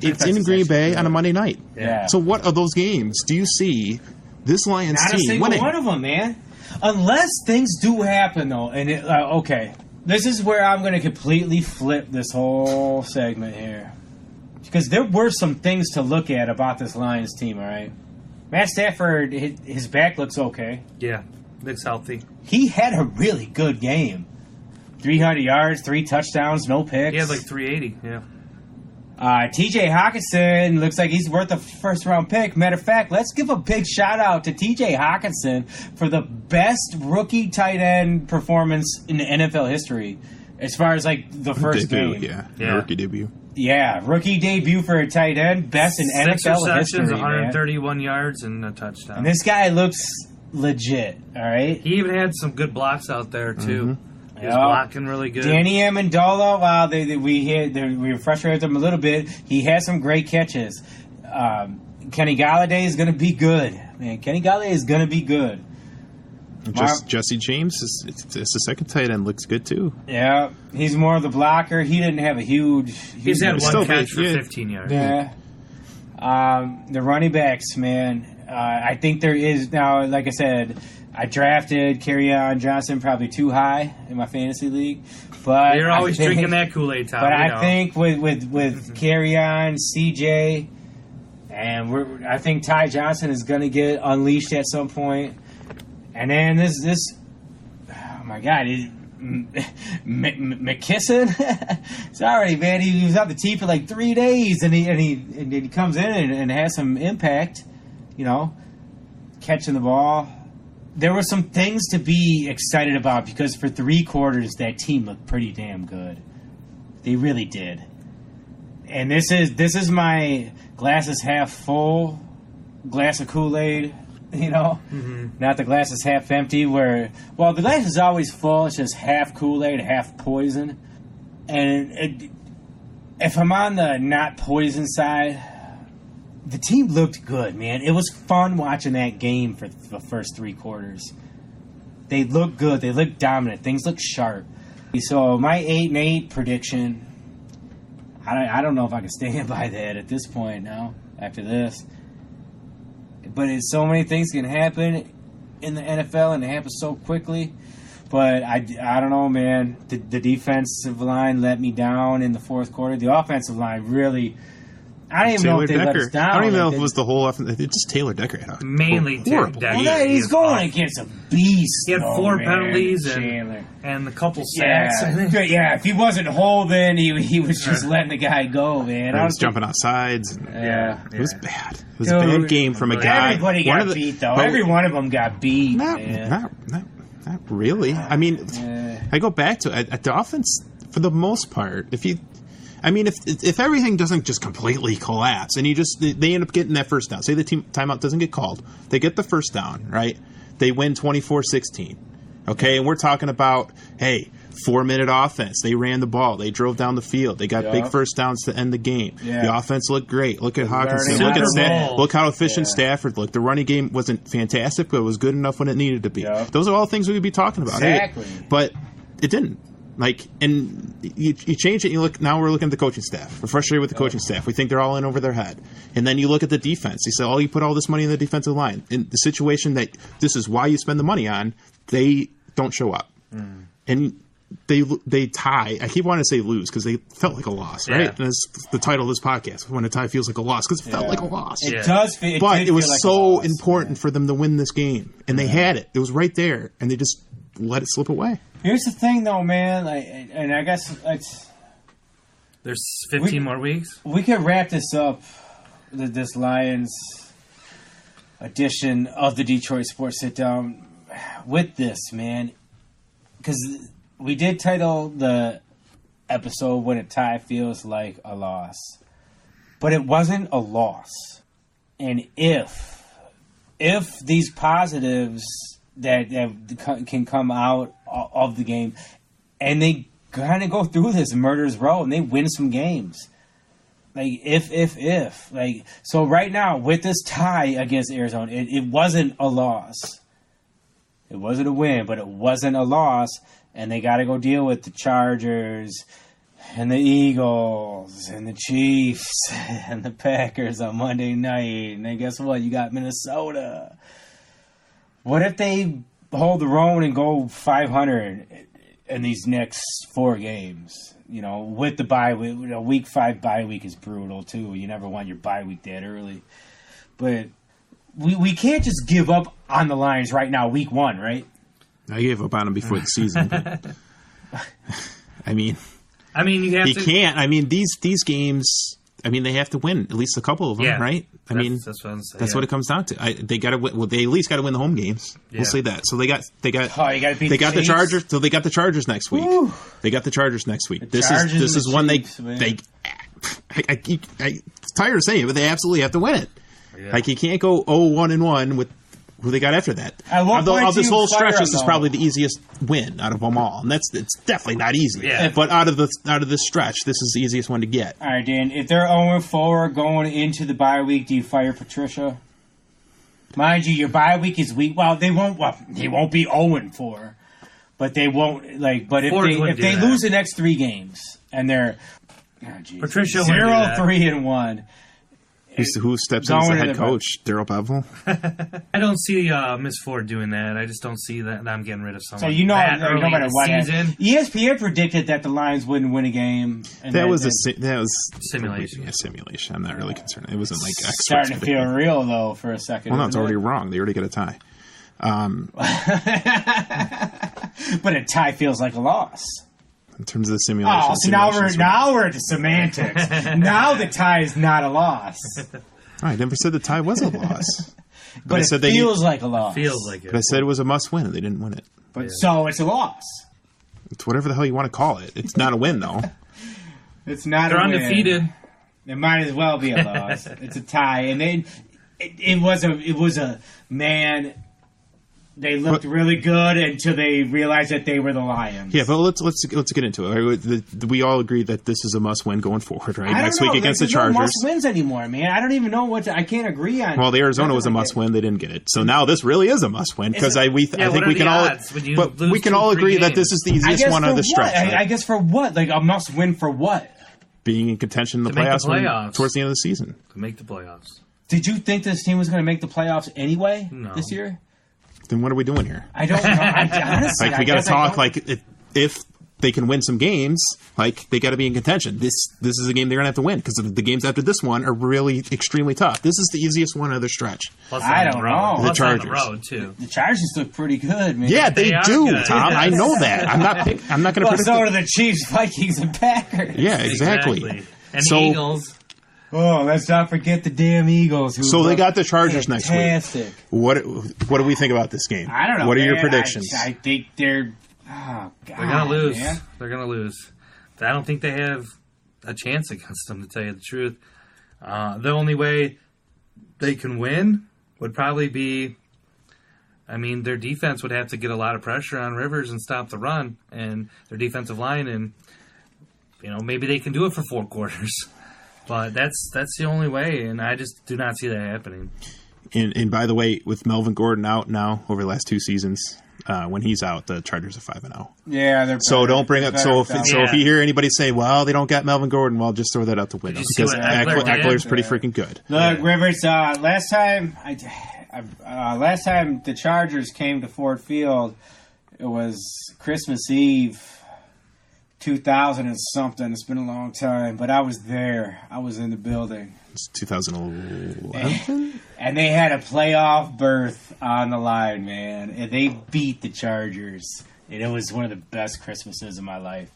Bay on a Monday night. Yeah. So what of those games do you see this Lions team winning? Not a single one of them, man. Unless things do happen, though, and okay. This is where I'm going to completely flip this whole segment here. Because there were some things to look at about this Lions team, all right? Matt Stafford, his back looks okay. Yeah, looks healthy. He had a really good game. 300 yards, 3 touchdowns, no picks. He had like 380, yeah. T.J. Hawkinson looks like he's worth a first-round pick. Matter of fact, let's give a big shout-out to T.J. Hawkinson for the best rookie tight end performance in the NFL history as far as, like, the first game. Yeah, rookie debut. Yeah, rookie debut for a tight end, best in 6 NFL receptions, history, 131 yards, and a touchdown. And this guy looks legit, all right? He even had some good blocks out there, too. He was blocking really good. Danny Amendola, wow, we were frustrated with him a little bit. He had some great catches. Kenny Galladay is going to be good. Man, Kenny Galladay is going to be good. Jesse James, it's the second tight end, looks good too. Yeah, he's more of the blocker. He didn't have a huge... He's had one catch for 15 yards. Yeah. The running backs, man. I think there is now, like I said, I drafted Kerryon Johnson probably too high in my fantasy league. But you're always drinking that Kool-Aid, Tom. But I think with Kerryon, CJ, and I think Ty Johnson is going to get unleashed at some point. And then this oh my God, McKisson. Sorry, man, he was on the team for like 3 days, and he comes in and has some impact. You know, catching the ball. There were some things to be excited about because for 3 quarters that team looked pretty damn good. They really did. And this is my glasses half full glass of Kool-Aid. You know, not the glass is half empty. The glass is always full. It's just half Kool-Aid, half poison. And if I'm on the not poison side, the team looked good, man. It was fun watching that game for the first 3 quarters. They looked good. They looked dominant. Things looked sharp. So my 8-8 prediction, I don't know if I can stand by that at this point now. After this. But so many things can happen in the NFL, and they happen so quickly. But I don't know, man. The defensive line let me down in the fourth quarter. The offensive line really... I don't even know if they let us down. I don't even know if it was the whole offense. It's just Taylor Decker. Mainly Taylor Decker. Well, he's going against a beast. He had 4 penalties and a couple sacks. Yeah, if he wasn't holding, he was just letting the guy go, man. He was jumping off sides. It was bad. It was a bad game from a guy. Everybody got beat, though. Every one of them got beat, Not really. I mean, I go back to at the offense, for the most part, if everything doesn't just completely collapse and they end up getting that first down, say the team timeout doesn't get called, they get the first down, right? They win 24-16. Okay, and we're talking about, hey, 4-minute offense. They ran the ball. They drove down the field. They got big first downs to end the game. Yeah. The offense looked great. Look at Hawkinson. Look how efficient Stafford looked. The running game wasn't fantastic, but it was good enough when it needed to be. Yep. Those are all things we would be talking about. Exactly. Hey, but it didn't. And you change it, and you look. Now we're looking at the coaching staff. We're frustrated with the coaching staff. We think they're all in over their head. And then you look at the defense. You say, you put all this money in the defensive line. In the situation that this is why you spend the money on, they don't show up. And they tie. I keep wanting to say lose because they felt like a loss, right? And that's the title of this podcast, when a tie feels like a loss, because it felt like a loss. It does feel, but it was like so important for them to win this game. And they had it. It was right there. And they just let it slip away. Here's the thing, though, man, and I guess there's 15 more weeks. We could wrap this up, this Lions edition of the Detroit Sports Sit Down, with this, man, because we did title the episode "When a Tie Feels Like a Loss," but it wasn't a loss. And if these positives that can come out of the game, and they kind of go through this murder's row and they win some games. So right now with this tie against Arizona, it wasn't a loss. It wasn't a win, but it wasn't a loss, and they got to go deal with the Chargers and the Eagles and the Chiefs and the Packers on Monday night. And then guess what? You got Minnesota. What if they hold their own and go 500 in these next 4 games? You know, with the bye week, week 5 bye week is brutal too. You never want your bye week that early. But we can't just give up on the Lions right now, week 1, right? I gave up on them before the season. I mean, you have to. Can't. I mean, these games. I mean, they have to win at least a couple of them, right? That's what I'm saying. That's what it comes down to. They got to win. Well, they at least got to win the home games. Yeah. We'll say that. So they got. Oh, you got to beat they got the Chargers. So they got the Chargers next week. Woo. They got the Chargers next week. This is one they I'm tired of saying it, but they absolutely have to win it. Yeah. Like, you can't go 0-1-1 with who they got after that. Of this whole stretch, this is probably the easiest win out of them all, and it's definitely not easy. Yeah. But out of this stretch, this is the easiest one to get. All right, Dan. If they're 0-4 going into the bye week, do you fire Patricia? Mind you, your bye week is week. Well, they won't be 0-4, but they won't like. But if they lose the next 3 games and they're Patricia 0-3-1. Who steps in as the head coach? Daryl Bevell? I don't see Miss Ford doing that. I just don't see that I'm getting rid of someone. So no matter what season. ESPN predicted that the Lions wouldn't win a game. That was simulation. A simulation. I'm not really concerned. It wasn't like starting to feel real though for a second. Well, no, it's already wrong. They already got a tie. But a tie feels like a loss. In terms of the simulation. Oh, so now we're at the semantics. Now the tie is not a loss. I never said the tie was a loss. But it feels like a loss. Feels like it. But I said it was a must-win, and they didn't win it. But so it's a loss. It's whatever the hell you want to call it. It's not a win, though. It's not They're a win. undefeated. It might as well be a loss. It's a tie, and then it was a man. They looked really good until they realized that they were the Lions. Yeah, but let's get into it. We all agree that this is a must-win going forward, right? Next week against the Chargers. There's no must-wins anymore, man. I don't even know I can't agree on. Well, the Arizona was a must-win. They didn't get it. So now this really is a must-win because I think we can all. But we can all agree that this is the easiest one of the stretch. Right? I guess for what? Like a must-win for what? Being in contention in the playoffs towards the end of the season. To make the playoffs. Did you think this team was going to make the playoffs anyway this year? Then what are we doing here? I don't know. Honestly, we got to talk like if they can win some games, like they got to be in contention. This is a game they're gonna have to win because the games after this one are really extremely tough. This is the easiest one of the stretch. Plus I don't know. The Chargers, on the road too. The Chargers look pretty good, man. Yeah, they do, good. Tom. I know that. I'm not gonna. Well, so do the Chiefs, Vikings, and Packers. Yeah, exactly. And the Eagles. Oh, let's not forget the damn Eagles. So they got the Chargers fantastic. Next week. What do we think about this game? I don't know. What are your predictions? I think they're. Oh, God, they're gonna lose. Man. They're gonna lose. I don't think they have a chance against them, to tell you the truth. The only way they can win would probably be. I mean, their defense would have to get a lot of pressure on Rivers and stop the run, and their defensive line, and maybe they can do it for 4 quarters. But that's the only way, and I just do not see that happening. And by the way, with Melvin Gordon out now over the last 2 seasons, when he's out, the Chargers are 5-0. Yeah, they're so don't bring up. So if you hear anybody say, "Well, they don't got Melvin Gordon," well, just throw that out the window because Eckler's pretty freaking good. Look, Rivers. Last time the Chargers came to Ford Field, it was Christmas Eve. 2000 and something. It's been a long time, but I was there. I was in the building. It's 2011, and they had a playoff berth on the line, man. And they beat the Chargers, and it was one of the best Christmases of my life.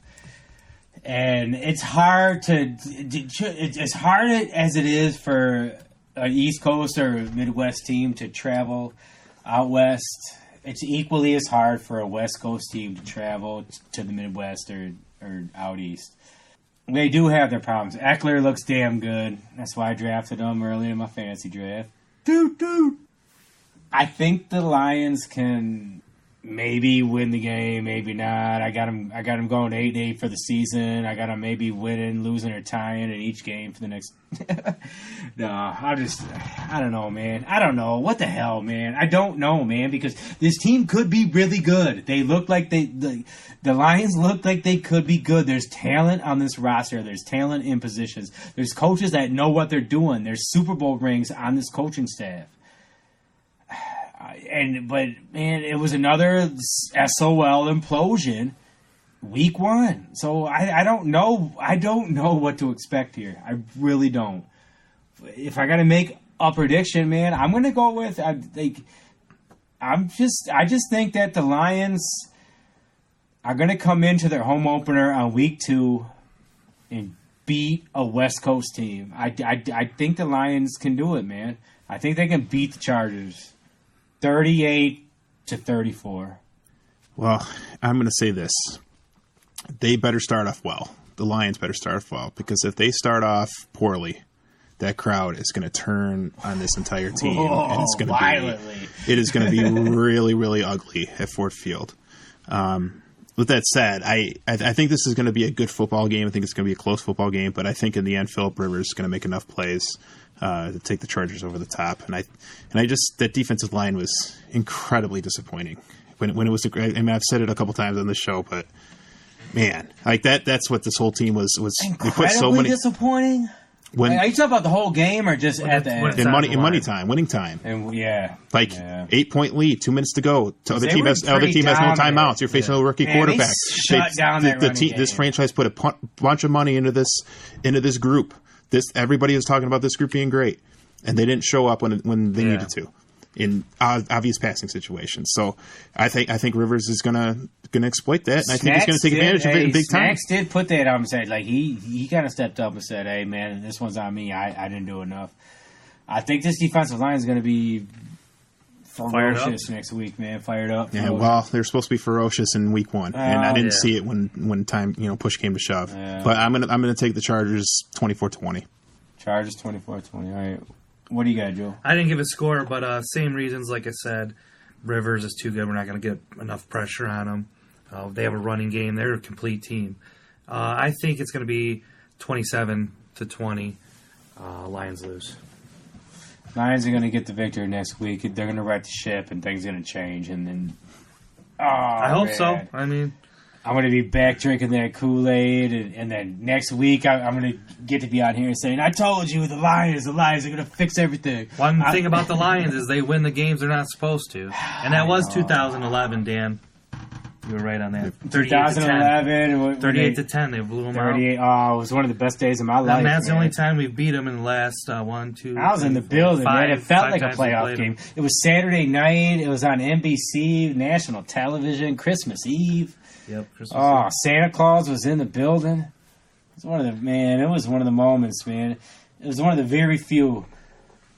And it's hard as hard as it is for an East Coast or Midwest team to travel out west. It's equally as hard for a West Coast team to travel to the Midwest or out east. They do have their problems. Eckler looks damn good. That's why I drafted him early in my fantasy draft. Dude. I think the Lions can maybe win the game, maybe not. I got them going 8-8 for the season. I got them maybe winning, losing, or tying in each game for the next. No, I don't know, man. I don't know. What the hell, man? I don't know, man, because this team could be really good. They look like the Lions look like they could be good. There's talent on this roster. There's talent in positions. There's coaches that know what they're doing. There's Super Bowl rings on this coaching staff. But man, it was another SOL implosion week 1. So I don't know. I don't know what to expect here. I really don't. If I got to make a prediction, man, I'm going to go with I just think that the Lions are going to come into their home opener on week 2 and beat a West Coast team. I think the Lions can do it, man. I think they can beat the Chargers 38-34. Well, I'm going to say this. They better start off well the Lions better start off well, because if they start off poorly, that crowd is going to turn on this entire team, and it's going to be really, really ugly at Ford Field. With that said, I think this is going to be a good football game. I think it's going to be a close football game, but I think in the end, Phillip Rivers is going to make enough plays to take the Chargers over the top. And I just, that defensive line was incredibly disappointing when it was. I mean, I've said it a couple times on this show, but man, like that's what this whole team was. They put so many disappointing. Are you talking about the whole game or just at the end? In money time, winning time. And 8-point lead, 2 minutes to go. The other team has no timeouts. You're facing a rookie quarterback. Shut down that running game. This franchise put a bunch of money into this group. Everybody is talking about this group being great, and they didn't show up when they needed to in obvious passing situations. So I think Rivers is gonna exploit that, and I think he's gonna take advantage of it in big time. Snacks did put that on and said, like, he kind of stepped up and said, "Hey man, this one's on me. I didn't do enough." I think this defensive line is gonna be ferocious next week, man. Fired up. Yeah, well, they're supposed to be ferocious in week 1, and I didn't see it when time push came to shove. Yeah. But I'm gonna take the Chargers 24-20. Chargers 24-20. All right. What do you got, Joe? I didn't give a score, but same reasons. Like I said, Rivers is too good. We're not going to get enough pressure on them. They have a running game. They're a complete team. I think it's going to be 27-20. Lions lose. Lions are going to get the victory next week. They're going to right the ship, and things are going to change. And then, I hope so. I mean, I'm going to be back drinking that Kool-Aid, and then next week I'm going to get to be out here saying, "I told you, the Lions are going to fix everything." One thing about the Lions is they win the games they're not supposed to, and that was 2011, Dan. You were right on that. 2011, 38-10, they blew them 38. Oh, it was one of the best days of my life. And that's the only time we've beat them in the last 1, 2. I was in the building, man. It felt like a playoff game. It was Saturday night. It was on NBC, national television, Christmas Eve. Yep. Christmas Eve. Santa Claus was in the building. It was one of the moments, man. It was one of the very few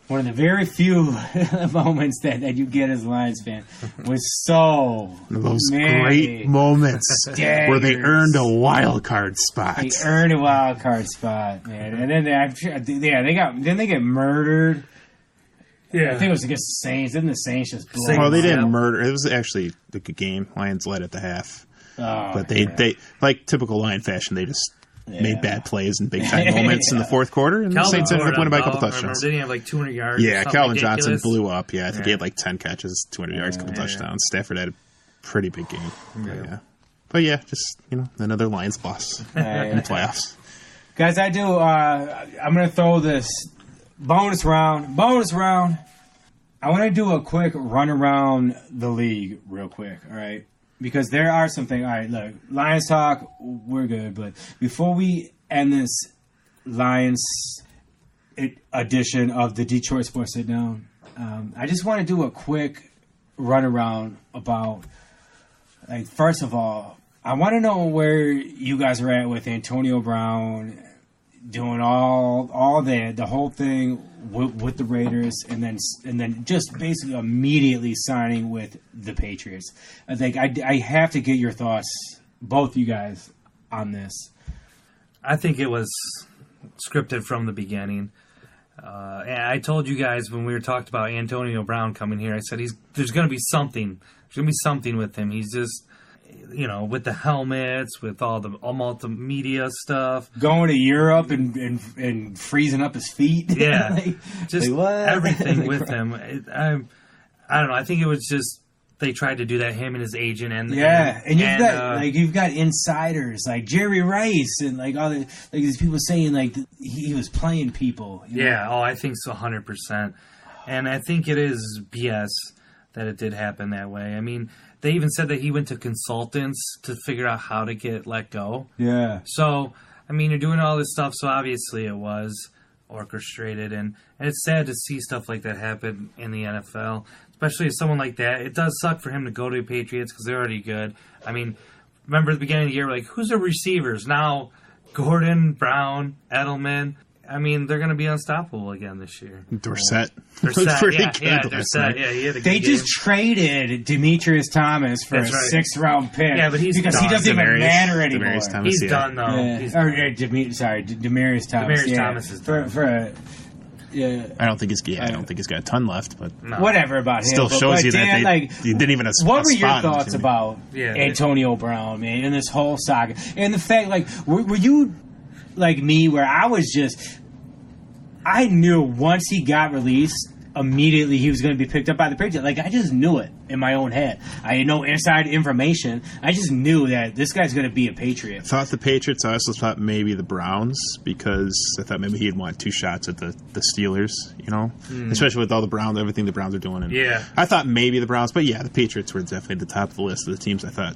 moments that you get as a Lions fan. Was so those great moments where they earned a wild card spot. They earned a wild card spot, man. And then they get murdered. Yeah, I think it was against the Saints. Didn't the Saints just blow? Well, they didn't murder. It was actually a good game. Lions led at the half. But they like typical Lion fashion, they just made bad plays in big time moments in the fourth quarter, and the Saints ended up winning by a couple touchdowns. Didn't he have like 200 yards? Yeah, Calvin Johnson blew up. Yeah, I think he had like 10 catches, 200 yards, a couple touchdowns. Stafford had a pretty big game. But just another Lions loss in the playoffs. Guys, I'm going to throw this bonus round. I want to do a quick run around the league real quick. All right. Because there are some things. All right, look, Lions talk, we're good. But before we end this Lions edition of the Detroit Sports Sit Down, I just want to do a quick runaround about, like, first of all, I want to know where you guys are at with Antonio Brown doing all the whole thing with the Raiders, and then just basically immediately signing with the Patriots. I think I have to get your thoughts, both you guys, on this. I think it was scripted from the beginning. And I told you guys when we were talked about Antonio Brown coming here, I said there's going to be something. There's going to be something with him. He's just, with the helmets, with all the multimedia stuff. Going to Europe and freezing up his feet. Yeah. Everything with him. I don't know. I think it was just they tried to do that, him and his agent. And you've got insiders like Jerry Rice and like all these people saying like he was playing people. Yeah. Oh, I think so, 100%. And I think it is BS that it did happen that way. I mean, they even said that he went to consultants to figure out how to get let go. Yeah. So, I mean, you're doing all this stuff, so obviously it was orchestrated. And it's sad to see stuff like that happen in the NFL, especially as someone like that. It does suck for him to go to the Patriots because they're already good. I mean, remember at the beginning of the year, like, who's the receivers? Now, Gordon, Brown, Edelman. I mean, they're going to be unstoppable again this year. Dorsett. Dorsett, pretty yeah, good last Dorsett, night. yeah, he had a good They game. just traded Demetrius Thomas for That's a right. 6th round pick. Yeah, but he's because done. he doesn't even Demaryius- matter anymore. Demaryius Thomas, He's yeah. done, though. Yeah. He's, Demarius Thomas. Demaryius Thomas is done. I don't think he's got a ton left, but no. Whatever about him. still but shows you Dan, that he didn't even. What were your thoughts about Yeah. Antonio Brown, man, in this whole saga, and the fact, like, were you like me, where I knew once he got released, immediately he was going to be picked up by the Patriots. Like, I just knew it in my own head. I had no inside information. I just knew that this guy's going to be a Patriot. Thought the Patriots. I also thought maybe the Browns, because I thought maybe he'd want 2 shots at the Steelers, especially with all everything the Browns are doing. And Yeah. I thought maybe the Browns, but yeah, the Patriots were definitely at the top of the list of the teams I thought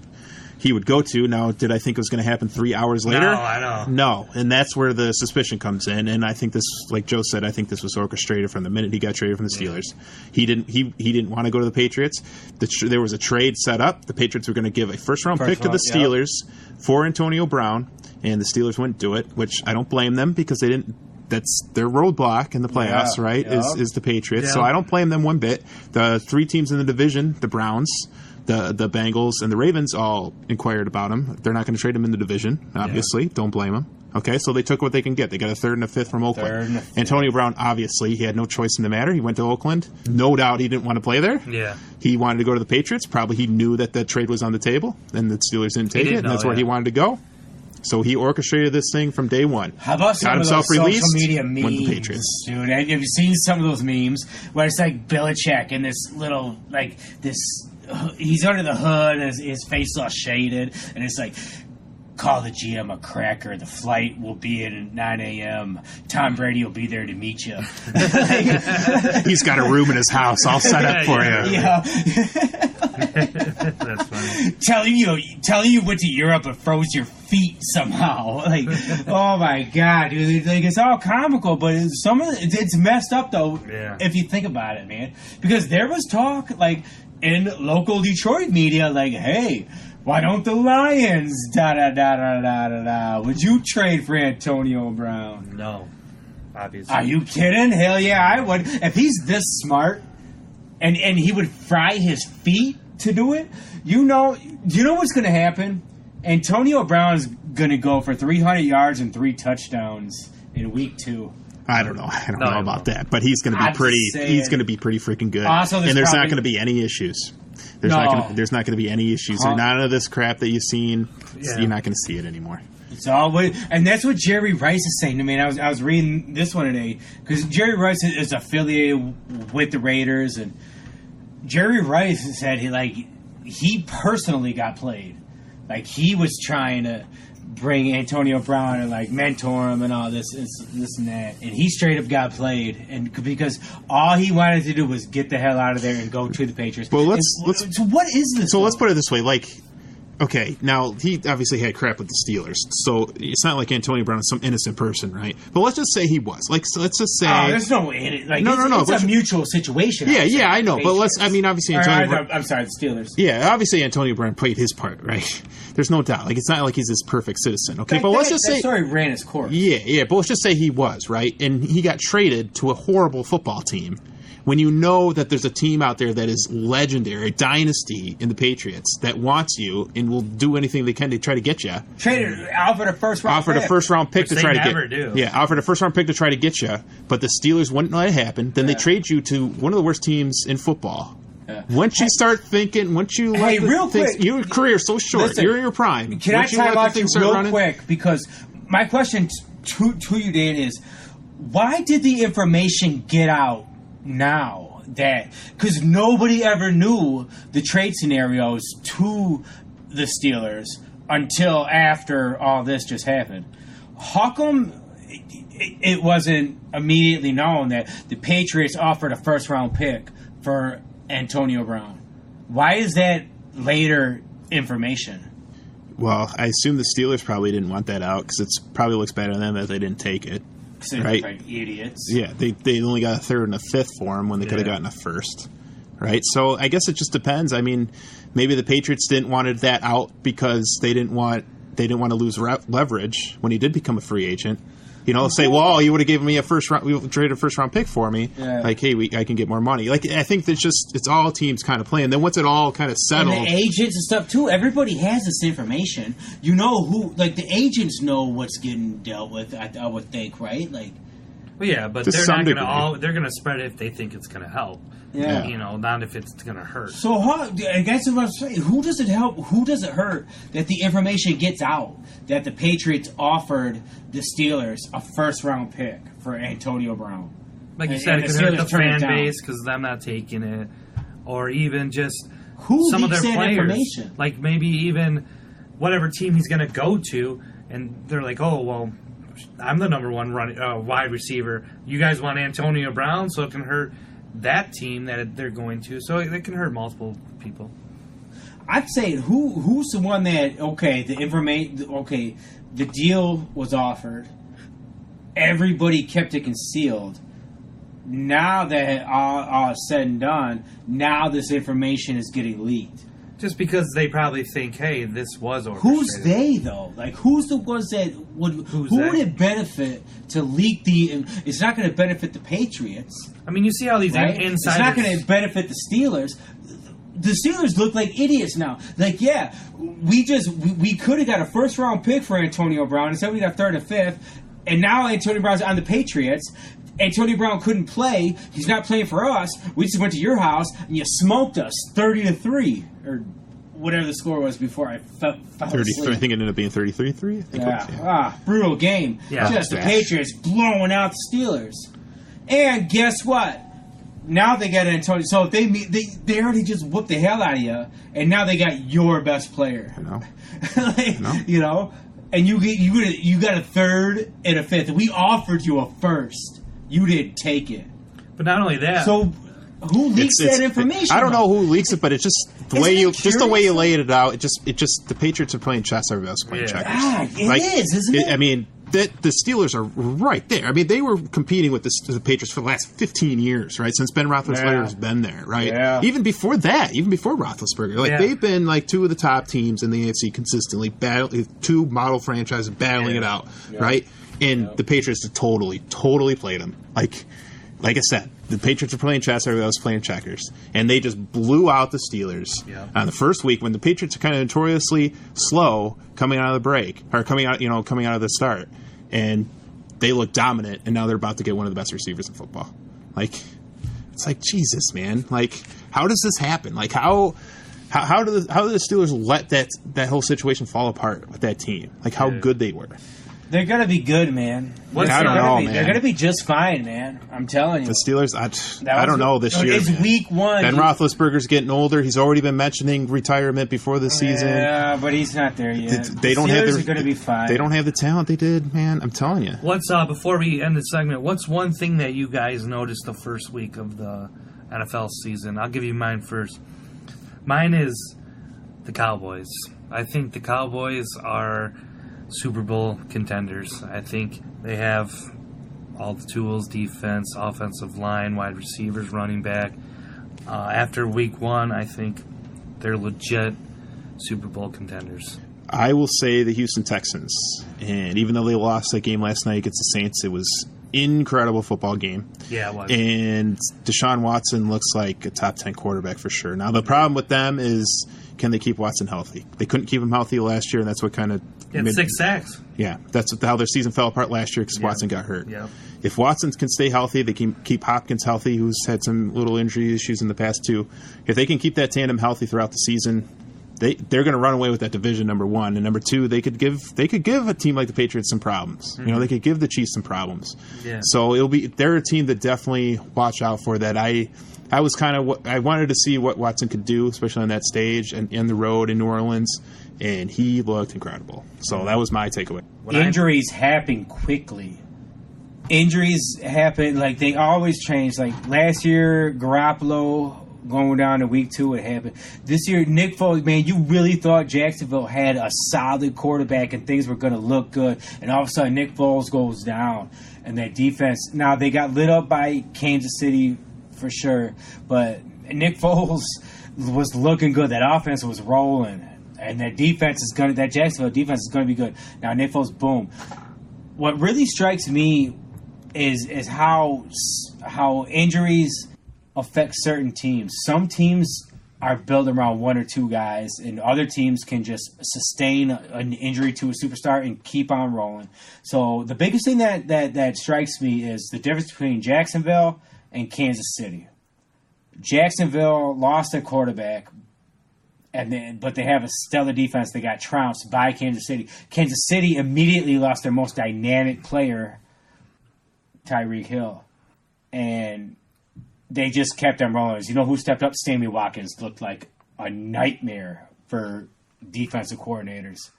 he would go to. Now, did I think it was going to happen 3 hours later? No, I know. No, and that's where the suspicion comes in. And I think this, like Joe said, I think this was orchestrated from the minute he got traded from the Steelers. He didn't want to go to the Patriots. There was a trade set up. The Patriots were going to give a first-round pick to the Steelers for Antonio Brown, and the Steelers wouldn't do it, which I don't blame them, because they didn't. That's their roadblock in the playoffs, right? Yeah. Is the Patriots. Yeah. So I don't blame them one bit. The 3 teams in the division, the Browns, the Bengals, and the Ravens, all inquired about him. They're not going to trade him in the division, obviously. Don't blame them. Okay, so they took what they can get. They got a 3rd and a 5th from Oakland. Antonio Brown, obviously, he had no choice in the matter. He went to Oakland. No doubt he didn't want to play there. Yeah. He wanted to go to the Patriots. Probably he knew that trade was on the table, and the Steelers didn't take it, and that's where he wanted to go. So he orchestrated this thing from day one. How about some of those social media memes, went to the Patriots. dude? Have you seen some of those memes where it's like Belichick and this little, like, this, he's under the hood, and his face all shaded, and it's like, call the GM a cracker. The flight will be at 9 a.m. Tom Brady will be there to meet you. He's got a room in his house all set up for you. Yeah. That's funny. telling you went to Europe and froze your feet somehow. Like, oh my god, dude! Like, it's all comical, but it's messed up though. Yeah. If you think about it, man, because there was talk like in local Detroit media, like, hey, why don't the Lions Would you trade for Antonio Brown? No. Obviously. Are you kidding? Hell yeah, I would. If he's this smart, and he would fry his feet to do it, you know what's going to happen? Antonio Brown's going to go for 300 yards and 3 touchdowns in week 2. I don't know. I don't know about that, but he's going to be pretty. He's going to be pretty freaking good. Also, and there's not going to be any issues. There's not going to be any issues. None of this crap that you've seen. Yeah. You're not going to see it anymore. It's all, and that's what Jerry Rice is saying to me. And I was reading this one today because Jerry Rice is affiliated with the Raiders, and Jerry Rice said he personally got played. Like, he was trying to bring Antonio Brown and like mentor him and all this and that, and he straight up got played, and because all he wanted to do was get the hell out of there and go to the Patriots. Well, so what is this? So let's put it this way, like. Okay, now he obviously had crap with the Steelers, so it's not like Antonio Brown is some innocent person, right? But let's just say he was. Like, so let's just say there's no It's a mutual situation. Yeah, I know. But obviously Antonio Brown. I'm sorry, the Steelers. Yeah, obviously Antonio Brown played his part, right? There's no doubt. Like, it's not like he's this perfect citizen, okay? But let's just say sorry, ran his course. Yeah. But let's just say he was, right? And he got traded to a horrible football team. When you know that there's a team out there that is legendary, a dynasty in the Patriots that wants you and will do anything they can to try to get you. Offered a first round pick to try to get. Do. Yeah, offered a first round pick to try to get you, but the Steelers wouldn't let it happen. Then they trade you to one of the worst teams in football. Once you start thinking, quick, your career's so short. Listen, you're in your prime. Can I time out you real quick? Because my question to you, Dan, is why did the information get out now? Because nobody ever knew the trade scenarios to the Steelers until after all this just happened. How come it wasn't immediately known that the Patriots offered a first round pick for Antonio Brown? Why is that later information? Well, I assume the Steelers probably didn't want that out because it probably looks better to them that they didn't take it. Right? Like idiots. Yeah, they only got a 3rd and a 5th for him when they could have gotten a 1st. Right? So I guess it just depends. I mean, maybe the Patriots didn't want that out because they didn't want to lose leverage when he did become a free agent. You know, say, well, you would have given me a first round. We traded a first round pick for me. Yeah. Like, hey, I can get more money. Like, I think it's all teams kind of playing. Then once it all kind of settled, and the agents and stuff too. Everybody has this information. You know who? Like the agents know what's getting dealt with. I would think, right? Like, well, yeah, but To they're some not going degree. to they're going to spread it if they think it's going to help. Yeah. You know, not if it's going to hurt. So I guess what I'm saying, who does it help? Who does it hurt that the information gets out that the Patriots offered the Steelers a first-round pick for Antonio Brown? Like you And- said, and it the could hurt Steelers the turned it fan down. base because them not taking it, or even just Who some of leaks their that players. information? Like maybe even whatever team he's going to go to, and they're like, oh well, I'm the number one wide receiver. You guys want Antonio Brown, so it can hurt that team that they're going to. So it can hurt multiple people. I'd say who's the one that the deal was offered, everybody kept it concealed. Now that all is said and done, now this information is getting leaked. Just because they probably think, hey, this was orchestrated. Who's they though? Like who's the ones that would Who's who they? would it benefit to leak the? It's not going to benefit the Patriots, I mean, you see how these right? insiders. It's not going to benefit the Steelers. The Steelers look like idiots now. Like, yeah, we could have got a first round pick for Antonio Brown. Instead, we got third and fifth, and now Antonio Brown's on the Patriots. Antonio Brown couldn't play. He's not playing for us. We just went to your house and you smoked us 30-3 or whatever the score was before I fell 33. asleep. I think it ended up being 33-3. I think Yeah. it was, Brutal game. Yeah. Just the Yeah. Patriots blowing out the Steelers. And guess what? Now they got Antonio. So if they already just whooped the hell out of you, and now they got your best player. You know. Like, No. You know, and you got a third and a fifth. We offered you a first. You didn't take it. But not only that. So who leaks that information? I don't know who leaks it, but it's just the way Isn't it the way you curious? laid it out. It just the Patriots are playing chess. Everybody else is playing Yeah. checkers. Ah, it is, isn't it? I mean, the Steelers are right there. I mean, they were competing with the Patriots for the last 15 years, right? Since Ben Roethlisberger's Yeah. been there, right? Yeah. Even before that, even before Roethlisberger, like Yeah. they've been like two of the top teams in the AFC consistently, two model franchises battling it out, right? And the Patriots have totally played them. Like I said, the Patriots are playing chess, everybody else is playing checkers. And they just blew out the Steelers on the first week when the Patriots are kind of notoriously slow coming out of the break, or coming out of the start. And they look dominant, and now they're about to get one of the best receivers in football. Like, it's like, Jesus, man. Like, how does this happen? Like, how do the Steelers let that whole situation fall apart with that team? Like, how good they were. They're gonna be good, man. What's I don't know, man. They're gonna be just fine, man. I'm telling you. The Steelers, I don't know this year. It's man. week one. Ben Roethlisberger's getting older. He's already been mentioning retirement before the season. Yeah, but he's not there yet. They don't have Steelers the, are going to be fine. They don't have the talent they did, man. I'm telling you. What's before we end the segment? What's one thing that you guys noticed the first week of the NFL season? I'll give you mine first. Mine is the Cowboys. I think the Cowboys are Super Bowl contenders. I think they have all the tools: defense, offensive line, wide receivers, running back. After week one, I think they're legit Super Bowl contenders. I will say the Houston Texans. And even though they lost that game last night against the Saints, it was incredible football game. Yeah, it was. And Deshaun Watson looks like a top 10 quarterback for sure. Now, the problem with them is, can they keep Watson healthy? They couldn't keep him healthy last year, and that's what kind of... It's 6 sacks. Yeah, that's how their season fell apart last year because Watson got hurt. Yeah. If Watson can stay healthy, they can keep Hopkins healthy, who's had some little injury issues in the past too. If they can keep that tandem healthy throughout the season, they're going to run away with that division. Number one, and number two, they could give a team like the Patriots some problems. Mm-hmm. You know, they could give the Chiefs some problems. Yeah. So they're a team that definitely watch out for. That I wanted to see what Watson could do, especially on that stage and in the road in New Orleans. And he looked incredible. So that was my takeaway. Injuries happen quickly. Injuries happen, like, they always change. Like, last year, Garoppolo going down to week 2, it happened. This year, Nick Foles, man, you really thought Jacksonville had a solid quarterback and things were going to look good. And all of a sudden, Nick Foles goes down. And that defense, now they got lit up by Kansas City for sure. But Nick Foles was looking good. That offense was rolling. And that Jacksonville defense is going to be good. Now, Nick Foles, boom. what really strikes me is how injuries affect certain teams. Some teams are built around one or two guys, and other teams can just sustain an injury to a superstar and keep on rolling. So the biggest thing that strikes me is the difference between Jacksonville and Kansas City. Jacksonville lost their quarterback, but they have a stellar defense. They got trounced by Kansas City. Kansas City immediately lost their most dynamic player, Tyreek Hill, and they just kept on rolling. You know who stepped up? Sammy Watkins looked like a nightmare for defensive coordinators.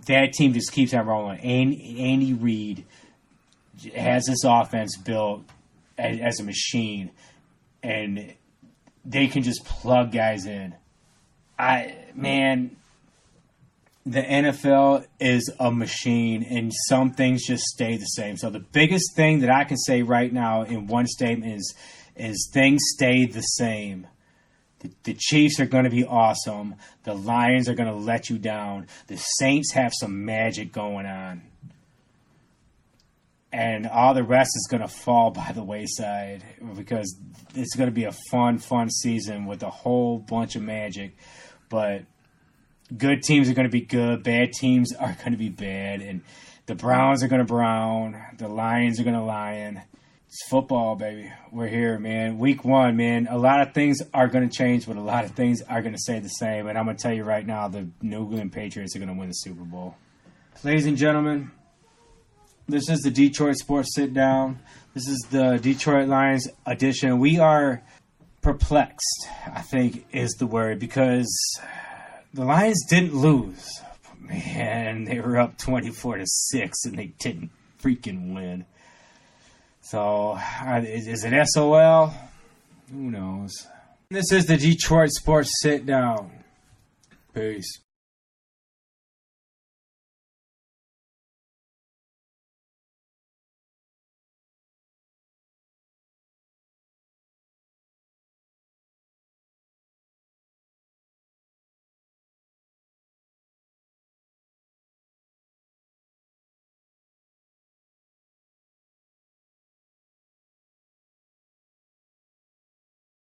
That team just keeps on rolling. Andy Reid has this offense built as a machine, and they can just plug guys in. The NFL is a machine, and some things just stay the same. So the biggest thing that I can say right now in one statement is things stay the same. The Chiefs are going to be awesome. The Lions are going to let you down. The Saints have some magic going on. And all the rest is going to fall by the wayside because it's going to be a fun season with a whole bunch of magic. But good teams are going to be good. Bad teams are going to be bad. And the Browns are going to brown. The Lions are going to lion. It's football, baby. We're here, man. Week 1, man. A lot of things are going to change, but a lot of things are going to stay the same. And I'm going to tell you right now, the New England Patriots are going to win the Super Bowl. Ladies and gentlemen, this is the Detroit Sports Sit Down. This is the Detroit Lions edition. We are perplexed, I think is the word, because the Lions didn't lose. Man, they were up 24-6, and they didn't freaking win. So, is it SOL? Who knows? This is the Detroit Sports Sit Down. Peace.